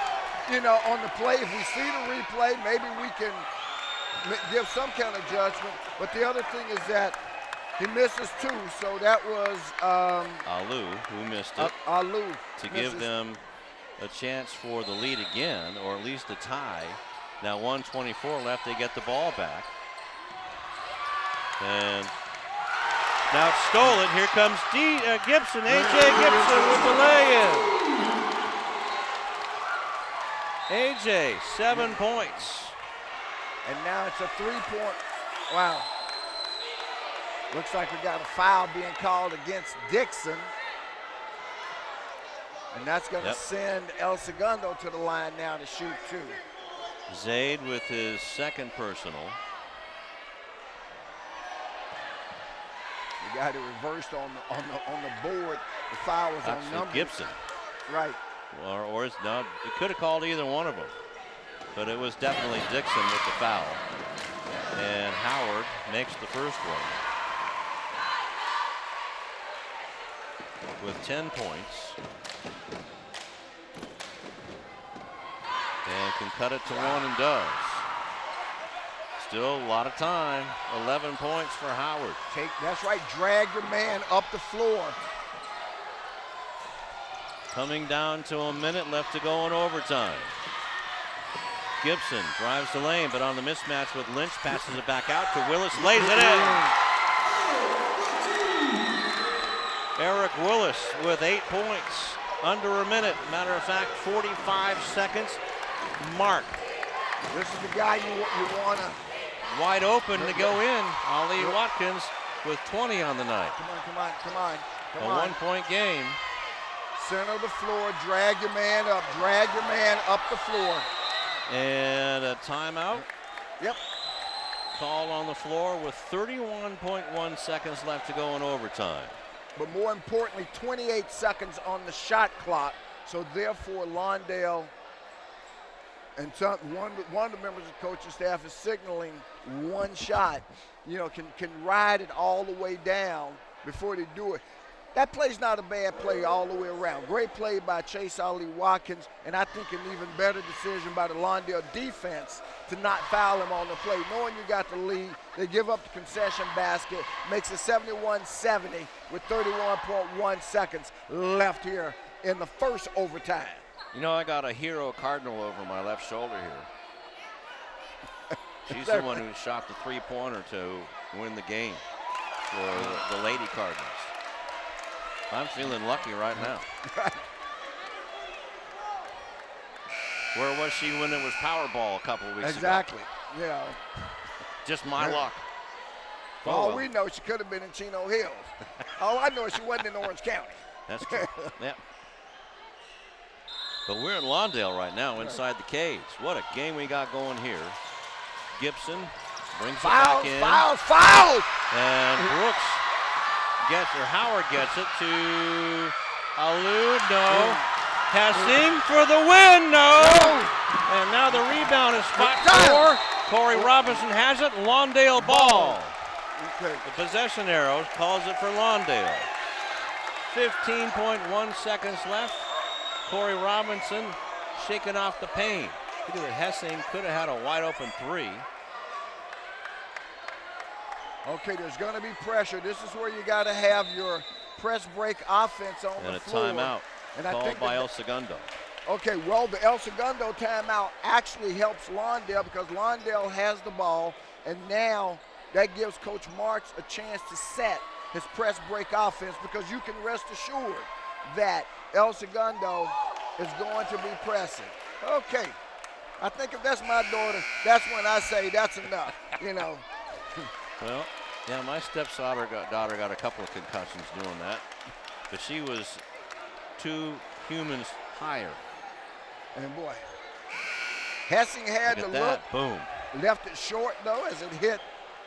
S12: you know, on the play. If we see the replay, maybe we can give some kind of judgment. But the other thing is that he misses 2, so that was
S1: Alou who missed it.
S12: Alou
S1: to give them a chance for the lead again, or at least a tie. Now 1:24 left, they get the ball back. And now it's stolen. Here comes Gibson, A.J. Gibson with the lay-in. A.J., 7 points.
S12: And now it's a 3-point. Wow. Looks like we got a foul being called against Dixon. And that's going to send El Segundo to the line now to shoot 2.
S1: Zaid with his second personal.
S12: You got it reversed on the board. The foul was on number
S1: Gibson.
S12: Right.
S1: Or it's not. It could have called either one of them, but it was definitely Dixon with the foul. And Howard makes the first one with 10 points. And can cut it to 1 and does. Still a lot of time. 11 points for Howard.
S12: That's right. Drag your man up the floor.
S1: Coming down to a minute left to go in overtime. Gibson drives the lane, but on the mismatch with Lynch, passes it back out to Willis, lays it in. Eric Willis with 8 points. Under a minute. Matter of fact, 45 seconds. Mark.
S12: This is the guy you want to.
S1: Wide open to go in. Ali Watkins with 20 on the night.
S12: Come on.
S1: A 1-point game.
S12: Center of the floor, drag your man up the floor.
S1: And a timeout.
S12: Yep.
S1: Call on the floor with 31.1 seconds left to go in overtime.
S12: But more importantly, 28 seconds on the shot clock. So therefore, Lawndale and one of the members of the coaching staff is signaling one shot, you know, can ride it all the way down before they do it. That play's not a bad play all the way around. Great play by Chase Ali Watkins, and I think an even better decision by the Lawndale defense to not foul him on the play. Knowing you got the lead, they give up the concession basket, makes it 71-70 with 31.1 seconds left here in the first overtime.
S1: You know, I got a Hero Cardinal over my left shoulder here. She's the one who shot the 3-pointer to win the game for the Lady Cardinals. I'm feeling lucky right now. Where was she when it was Powerball a couple of weeks ago?
S12: Exactly. Yeah.
S1: Just my luck.
S12: For all we know, she could have been in Chino Hills. All I know is she wasn't in Orange County.
S1: That's true. Yeah. But we're in Lawndale right now, inside the cage. What a game we got going here. Gibson brings it back in.
S12: Foul!
S1: And Brooks Howard gets it to Alou. No. Hassim for the win. No. And now the rebound is spot for Corey Robinson has it. Lawndale ball.
S12: Okay.
S1: The possession arrow calls it for Lawndale. 15.1 seconds left. Corey Robinson shaking off the pain. Look at that. Hessing could have had a wide open 3.
S12: Okay, there's going to be pressure. This is where you got to have your press break offense on the floor.
S1: And a timeout called by El Segundo.
S12: Okay, well, the El Segundo timeout actually helps Lawndale because Lawndale has the ball, and now that gives Coach Marks a chance to set his press break offense because you can rest assured that El Segundo is going to be pressing. Okay, I think if that's my daughter, that's when I say that's enough, you know.
S1: Well, yeah, my stepdaughter got a couple of concussions doing that, but she was too human higher.
S12: And boy, Hessing had
S1: Look
S12: the
S1: at
S12: look.
S1: that. Boom.
S12: Left it short, though, as it hit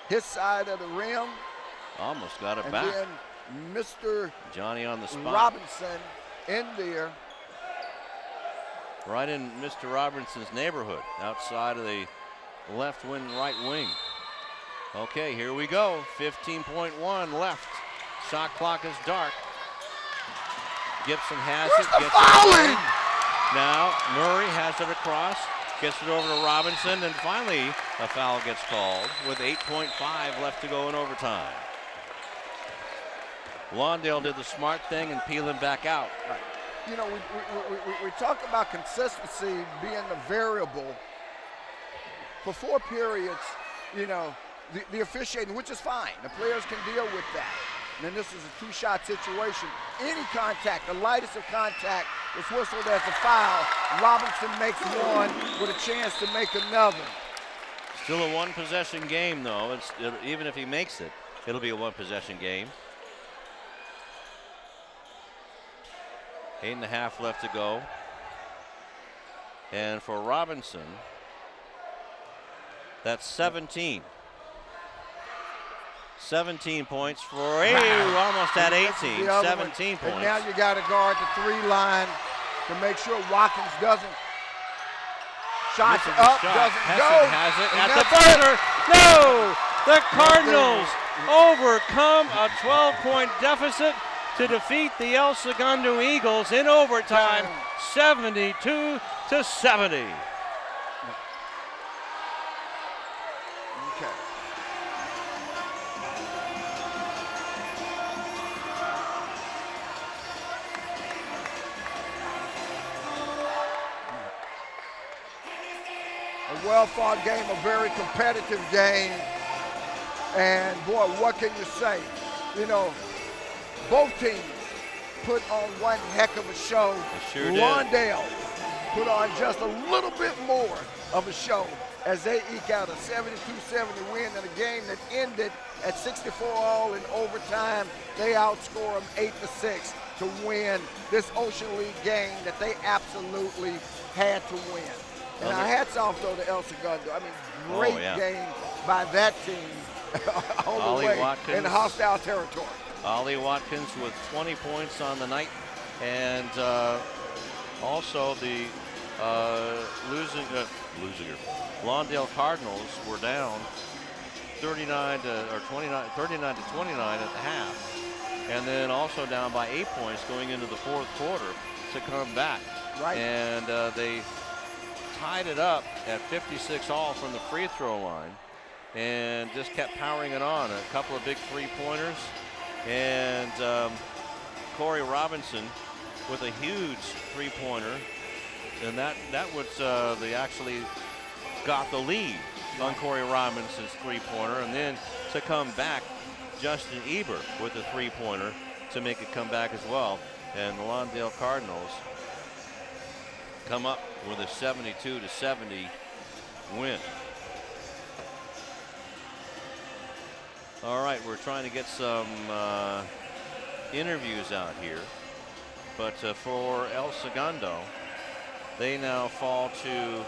S12: his side of the rim.
S1: Almost got it
S12: and
S1: back.
S12: Then Mr.
S1: Johnny on the spot.
S12: Robinson in there.
S1: Right in Mr. Robinson's neighborhood, outside of the left wing, right wing. Okay, here we go. 15.1 left. Shot clock is dark. Gibson has
S12: Where's
S1: it.
S12: the
S1: Gets
S12: fouling?
S1: it. Now Murray has it across. Gets it over to Robinson, and finally a foul gets called with 8.5 left to go in overtime. Lawndale did the smart thing and peel him back out.
S12: You know, we talk about consistency being the variable. For 4 periods, you know, the officiating, which is fine. The players can deal with that. And then this is a 2-shot situation. Any contact, the lightest of contact, is whistled as a foul. Robinson makes one with a chance to make another.
S1: Still a one-possession game, though. Even if he makes it, it'll be a one-possession game. 8.5 left to go. And for Robinson, that's 17. 17 points for almost at 18. 17 points.
S12: And now you got to guard the 3 line to make sure Watkins doesn't. Shots up, doesn't
S1: Hessing
S12: go.
S1: has it
S12: and
S1: at the buzzer. No! The Cardinals overcome a 12-point deficit to defeat the El Segundo Eagles in overtime, 72-70.
S12: Okay. A well-fought game, a very competitive game. And boy, what can you say? You know, both teams put on one heck of a show.
S1: They sure did.
S12: Lawndale put on just a little bit more of a show as they eke out a 72-70 win in a game that ended at 64 all in overtime. They outscore them 8-6 to win this Ocean League game that they absolutely had to win. And our hats off, though, to El Segundo. I mean, great game by that team all the way
S1: Watkins
S12: in hostile territory.
S1: Ollie Watkins with 20 points on the night, and also the Lawndale Cardinals were down 39 to 29 at the half, and then also down by 8 points going into the 4th quarter to come back.
S12: Right.
S1: And they tied it up at 56 all from the free throw line, and just kept powering it on. A couple of big 3-pointers. And Corey Robinson with a huge 3-pointer, and that was they actually got the lead on Corey Robinson's 3-pointer, and then to come back, Justin Eber with a 3-pointer to make it come back as well, and the Lawndale Cardinals come up with a 72-70 win. All right, we're trying to get some interviews out here. But for El Segundo, they now fall to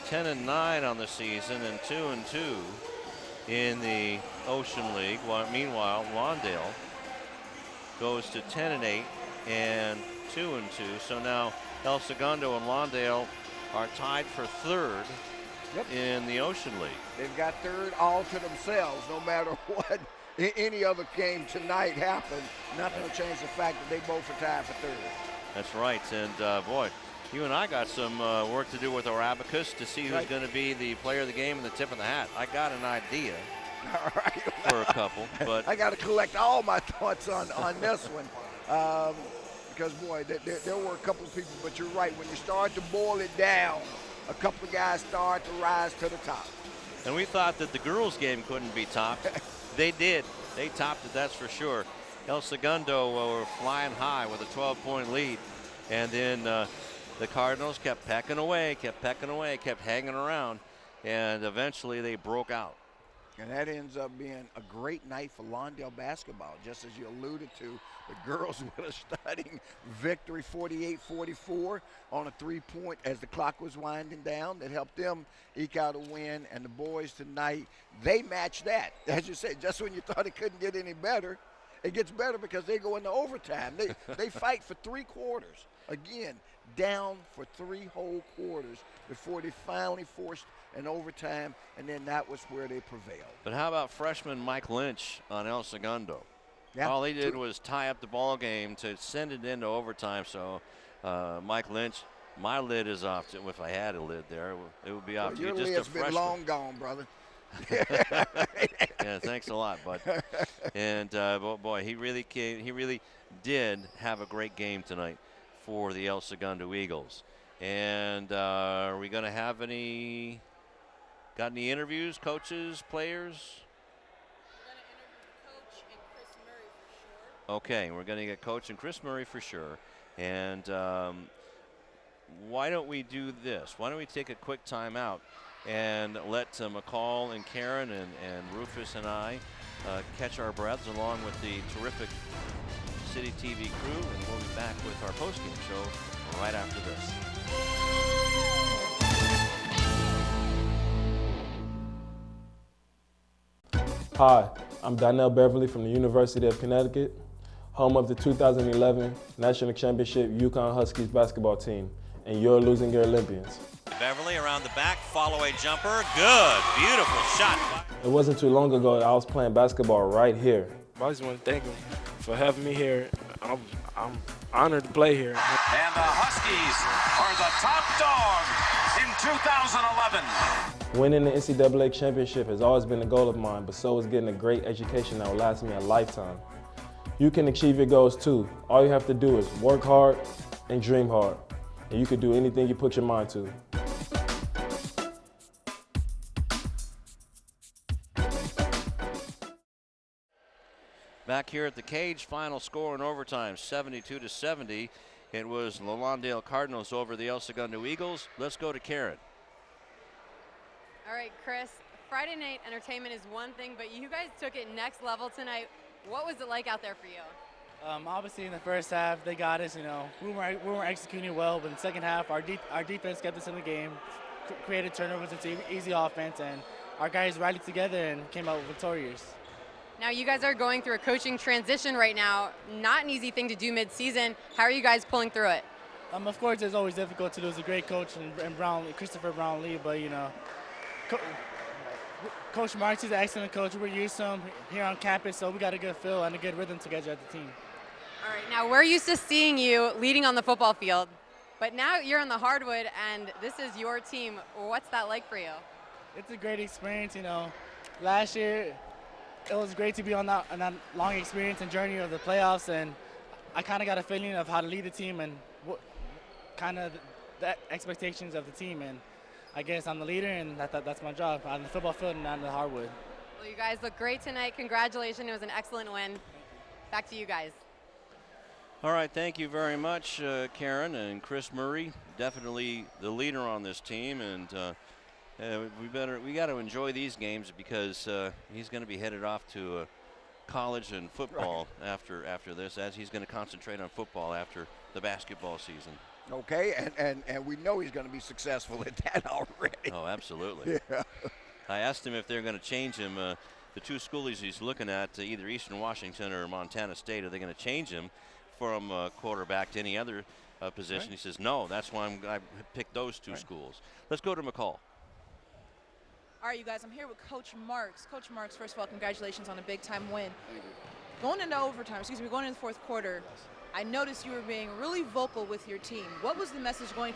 S1: 10-9 on the season and 2-2 in the Ocean League. While, meanwhile, Lawndale goes to 10-8 and 2-2. So now El Segundo and Lawndale are tied for 3rd in the Ocean League.
S12: They've got 3rd all to themselves, no matter what any other game tonight happened. Nothing will change the fact that they both are tied for 3rd.
S1: That's right, and boy, you and I got some work to do with our abacus to see who's going to be the player of the game and the tip of the hat. I got an idea for a couple, but
S12: I got to collect all my thoughts on this one. Because, boy, there were a couple of people, but you're right. When you start to boil it down, a couple of guys start to rise to the top.
S1: And we thought that the girls' game couldn't be topped. They did. They topped it, that's for sure. El Segundo were flying high with a 12-point lead. And then the Cardinals kept pecking away, kept hanging around. And eventually they broke out.
S12: And that ends up being a great night for Lawndale basketball. Just as you alluded to, the girls with a stunning victory, 48-44 on a three-point as the clock was winding down. That helped them eke out a win. And the boys tonight, they matched that. As you said, just when you thought it couldn't get any better, it gets better because they go into overtime. They fight for 3 quarters. Again, down for 3 whole quarters before they finally forced an overtime, and then that was where they prevailed.
S1: But how about freshman Mike Lynch on El Segundo?
S12: Yeah,
S1: all he did was tie up the ball game to send it into overtime. So Mike Lynch, my lid is off. If I had a lid there, it would be off.
S12: Well, your
S1: just
S12: lid's
S1: a
S12: been
S1: freshman.
S12: long gone, brother.
S1: Yeah, thanks a lot, bud. And boy, he really did have a great game tonight for the El Segundo Eagles. And are we going to have got any interviews, coaches, players? Okay, we're going to get Coach and Chris Murray for sure. And why don't we do this? Why don't we take a quick timeout and let McCall and Karen and Rufus and I catch our breaths along with the terrific CityTV crew, and we'll be back with our postgame show right after this.
S5: Hi, I'm Donnell Beverly from the University of Connecticut, home of the 2011 National Championship UConn Huskies basketball team, and you're losing your Olympians.
S1: Beverly around the back, follow-away jumper, good, beautiful shot.
S5: It wasn't too long ago that I was playing basketball right here.
S6: I just want to thank him for having me here. I'm honored to play here.
S7: And the Huskies are the top dog in 2011.
S5: Winning the NCAA championship has always been a goal of mine, but so is getting a great education that will last me a lifetime. You can achieve your goals too. All you have to do is work hard and dream hard, and you can do anything you put your mind to.
S1: Back here at the cage, final score in overtime, 72-70. It was the Lawndale Cardinals over the El Segundo Eagles. Let's go to Karen.
S4: All right, Chris, Friday night entertainment is one thing, but you guys took it next level tonight. What was it like out there for you?
S13: Obviously, in the first half, they got us. We weren't executing well, but in the second half, our defense kept us in the game, created turnovers into easy offense, and our guys rallied together and came out victorious.
S4: Now, you guys are going through a coaching transition right now. Not an easy thing to do mid-season. How are you guys pulling through it?
S13: Of course, it's always difficult to lose a great coach in Christopher Brownlee, but Coach Marks is an excellent coach. We're used to him here on campus, so we got a good feel and a good rhythm together at the team.
S4: All right, now we're used to seeing you leading on the football field, but now you're on the hardwood, and this is your team. What's that like for you?
S13: It's a great experience. Last year it was great to be on that long experience and journey of the playoffs, and I kind of got a feeling of how to lead the team and what kind of the expectations of the team. And I guess I'm the leader, and that's my job on the football field and on the hardwood.
S4: Well, you guys look great tonight. Congratulations. It was an excellent win. Back to you guys.
S1: All right, thank you very much, Karen and Chris Murray. Definitely the leader on this team, and we got to enjoy these games because he's going to be headed off to college and football after this, as he's going to concentrate on football after the basketball season.
S12: Okay, and we know he's going to be successful at that already.
S1: Oh, absolutely.
S12: Yeah.
S1: I asked him if they're going to change him. The two schools he's looking at, either Eastern Washington or Montana State, are they going to change him from quarterback to any other position? Right. He says, no, that's why I picked those two schools. Let's go to McCall.
S3: All right, you guys, I'm here with Coach Marks. Coach Marks, first of all, congratulations on a big-time win. Thank you. Going into the fourth quarter, I noticed you were being really vocal with your team. What was the message going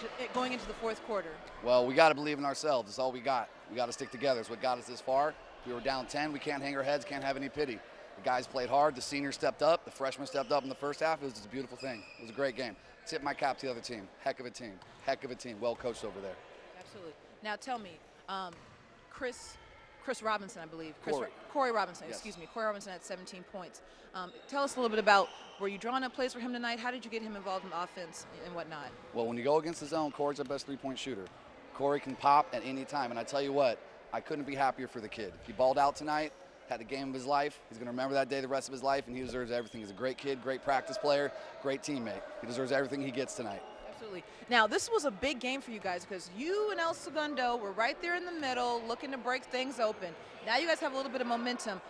S3: into the fourth quarter?
S14: Well, we got to believe in ourselves. It's all we got. We got to stick together. It's what got us this far. We were down 10. We can't hang our heads, can't have any pity. The guys played hard. The seniors stepped up. The freshmen stepped up in the first half. It was just a beautiful thing. It was a great game. Tip my cap to the other team. Heck of a team. Heck of a team. Well coached over there.
S3: Absolutely. Now tell me, Chris Robinson, I believe.
S14: Corey
S3: Robinson,
S14: yes.
S3: Excuse me. Corey Robinson had 17 points. Tell us a little bit about, were you drawing up plays for him tonight? How did you get him involved in the offense and whatnot?
S14: Well, when you go against the zone, Corey's our best three-point shooter. Corey can pop at any time. And I tell you what, I couldn't be happier for the kid. He balled out tonight, had the game of his life. He's going to remember that day the rest of his life, and he deserves everything. He's a great kid, great practice player, great teammate. He deserves everything he gets tonight.
S3: Absolutely. Now, this was a big game for you guys because you and El Segundo were right there in the middle looking to break things open. Now you guys have a little bit of momentum.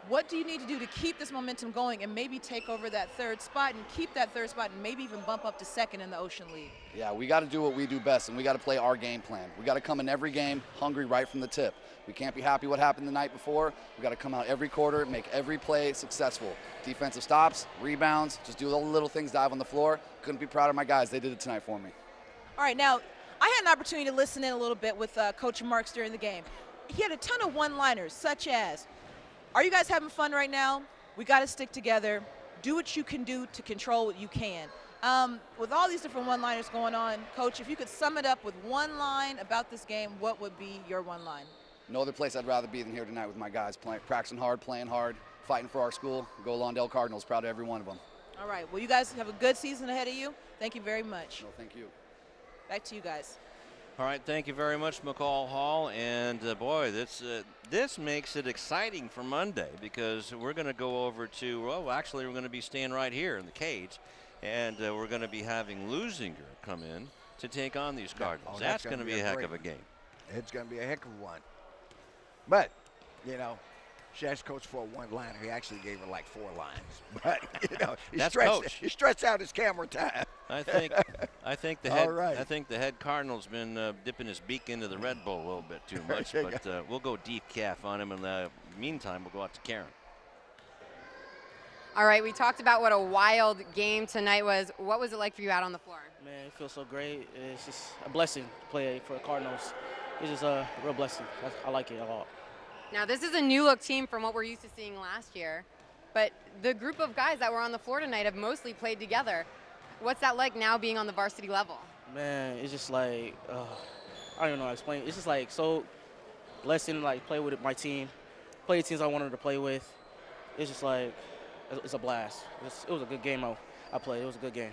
S3: What do you need to do to keep this momentum going and maybe take over that third spot and keep that third spot and maybe even bump up to second in the Ocean League?
S14: Yeah, we got to do what we do best, and we got to play our game plan. We got to come in every game hungry right from the tip. We can't be happy what happened the night before. We got to come out every quarter, make every play successful. Defensive stops, rebounds, just do all the little things, dive on the floor. Couldn't be proud of my guys. They did it tonight for me.
S3: All right, now, I had an opportunity to listen in a little bit with Coach Marks during the game. He had a ton of one-liners, such as, are you guys having fun right now? We got to stick together. Do what you can do to control what you can. With all these different one-liners going on, Coach, if you could sum it up with one line about this game, what would be your one line?
S14: No other place I'd rather be than here tonight with my guys, practicing hard, playing hard, fighting for our school. Go Lawndale Cardinals, proud of every one of them.
S3: All right, well, you guys have a good season ahead of you. Thank you very much.
S14: No, thank you.
S3: Back to you guys.
S1: All right, thank you very much, McCall Hall. And boy, this makes it exciting for Monday because we're going to go over to, well, actually, we're going to be staying right here in the cage, and we're going to be having Lusinger come in to take on these Cardinals.
S12: Oh,
S1: that's going to be a heck of a game.
S12: It's going to be a heck of one. But, you know, she asked Coach for a one-liner. He actually gave her like 4 lines. But, you know, he stretched out his camera time.
S1: I think the head Cardinal's been dipping his beak into the Red Bull a little bit too much. But we'll go decaf on him. In the meantime, we'll go out to Karen.
S4: All right, we talked about what a wild game tonight was. What was it like for you out on the floor?
S13: Man, it feels so great. It's just a blessing to play for the Cardinals. It's just a real blessing. I like it a lot.
S4: Now, this is a new-look team from what we're used to seeing last year, but the group of guys that were on the floor tonight have mostly played together. What's that like now being on the varsity level?
S13: Man, it's just like, I don't even know how to explain it. It's just like so blessing, like play with my team, play the teams I wanted to play with. It's just like, it's a blast. It was a good game I played. It was a good game.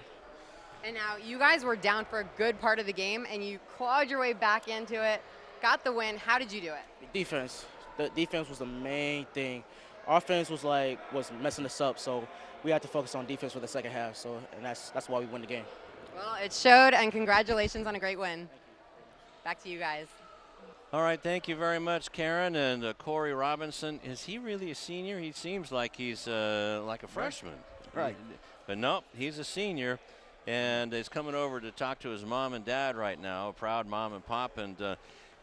S4: And now you guys were down for a good part of the game, and you clawed your way back into it, got the win. How did you do it?
S13: Defense. The defense was the main thing. Offense was messing us up, so we had to focus on defense for the second half. So, and that's why we won the game.
S4: Well, it showed, and congratulations on a great win. Back to you guys.
S1: All right, thank you very much, Karen. And Corey Robinson, is he really a senior? He seems like he's like a freshman.
S12: Right.
S1: But nope, he's a senior, and he's coming over to talk to his mom and dad right now, a proud mom and pop. And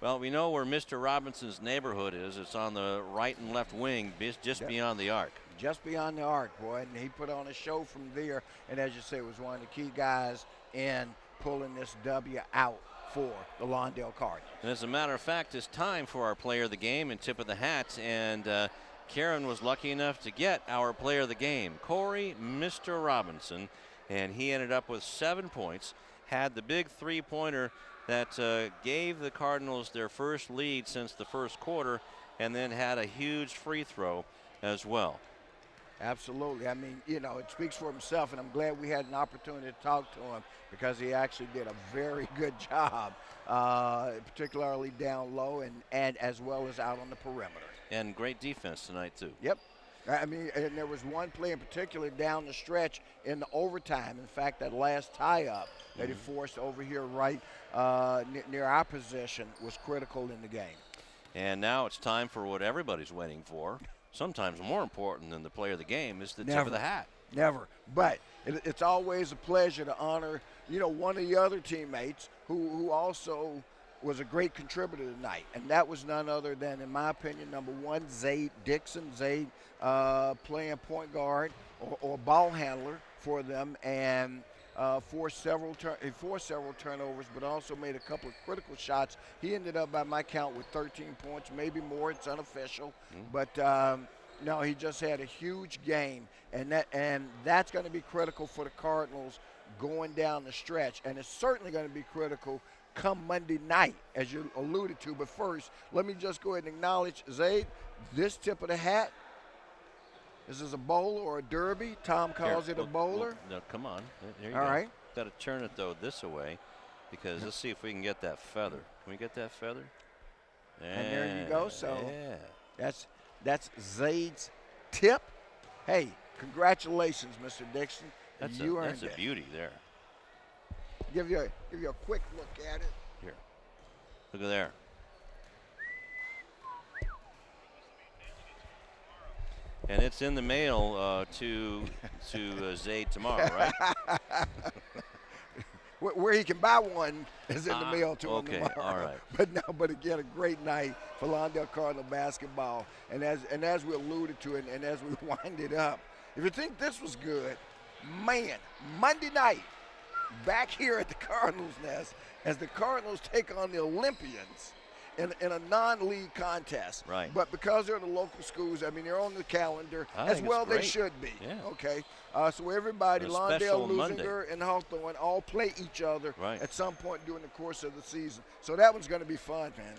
S1: well, we know where Mr. Robinson's neighborhood is. It's on the right and left wing, just beyond the arc.
S12: Just beyond the arc, boy. And he put on a show from there. And as you say, was one of the key guys in pulling this W out for the Lawndale Cardinals.
S1: And as a matter of fact, it's time for our player of the game and tip of the hat. And Karen was lucky enough to get our player of the game, Corey Mr. Robinson. And he ended up with 7 points, had the big three-pointer that gave the Cardinals their first lead since the first quarter, and then had a huge free throw as well.
S12: Absolutely. I mean, you know, it speaks for himself, and I'm glad we had an opportunity to talk to him because he actually did a very good job, particularly down low and as well as out on the perimeter.
S1: And great defense tonight, too.
S12: Yep. I mean, and there was one play in particular down the stretch in the overtime. In fact, that last tie-up that he forced over here right near our position was critical in the game.
S1: And now it's time for what everybody's waiting for. Sometimes more important than the player of the game is the tip of the hat.
S12: Never. But it's always a pleasure to honor, you know, one of the other teammates who also was a great contributor tonight. And that was none other than, in my opinion, number 1, Zayd Dixon. Zayd playing point guard or ball handler for them and forced several turnovers, but also made a couple of critical shots. He ended up, by my count, with 13 points, maybe more. It's unofficial. But no, he just had a huge game, and that's going to be critical for the Cardinals going down the stretch, and it's certainly going to be critical come Monday night, as you alluded to. But first, let me just go ahead and acknowledge, Zayd, this tip of the hat. This is a bowler or a derby. Tom calls it a bowler.
S1: No, come on. There you
S12: go. All right.
S1: Got to turn it, though, this way because let's see if we can get that feather. Can we get that feather?
S12: And there you go. So
S1: yeah.
S12: that's Zaid's tip. Hey, congratulations, Mr. Dixon. You earned
S1: That's a
S12: it.
S1: beauty there.
S12: Give you a quick look at it.
S1: Here, look at there. And it's in the mail to Zaid tomorrow, right?
S12: Where he can buy one is in the mail to him
S1: okay,
S12: tomorrow.
S1: all right.
S12: But again, a great night for Lawndale Cardinal basketball. And as we alluded to it, and as we wind it up, if you think this was good, man, Monday night, back here at the Cardinals' nest, as the Cardinals take on the Olympians in a non-league contest.
S1: Right.
S12: But because they're the local schools, I mean, they're on the calendar
S1: I
S12: as
S1: think
S12: well.
S1: it's
S12: They
S1: great.
S12: should be.
S1: Yeah.
S12: Okay. So everybody,
S1: A
S12: Lawndale,
S1: special Monday.
S12: Lusinger, and Hawthorne, all play each other
S1: Right.
S12: at some point during the course of the season. So that one's going to be fun, man.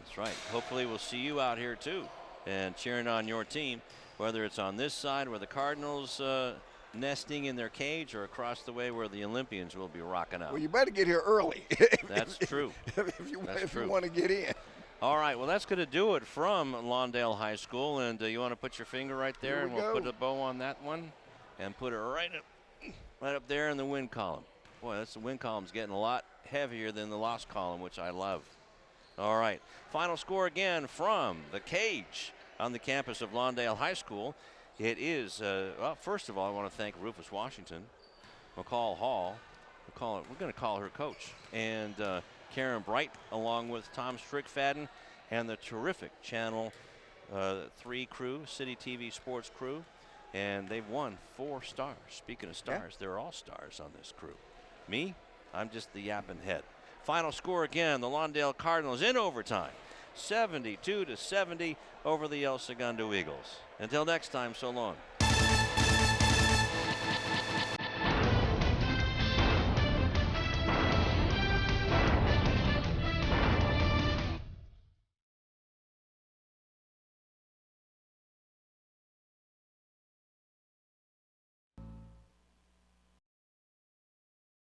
S1: That's right. Hopefully we'll see you out here too and cheering on your team, whether it's on this side where the Cardinals nesting in their cage or across the way where the Olympians will be rocking out.
S12: Well, you better get here early.
S1: That's true.
S12: if you
S1: true.
S12: want to get in.
S1: All right, well, that's going to do it from Lawndale High School. And you want to put your finger right there,
S12: Here we
S1: and we'll
S12: go.
S1: put a bow on that one and put it right up there in the win column. Boy, the win column's getting a lot heavier than the loss column, which I love. All right, final score again from the cage on the campus of Lawndale High School. It is, well, first of all, I want to thank Rufus Washington, McCall Hall. We're going to call her coach. And Karen Bright, along with Tom Strickfadden and the terrific Channel 3 crew, CityTV Sports crew. And they've won 4 stars. Speaking of stars, they're all stars on this crew. Me, I'm just the yapping head. Final score again, the Lawndale Cardinals in overtime, 72-70 over the El Segundo Eagles. Until next time, so long.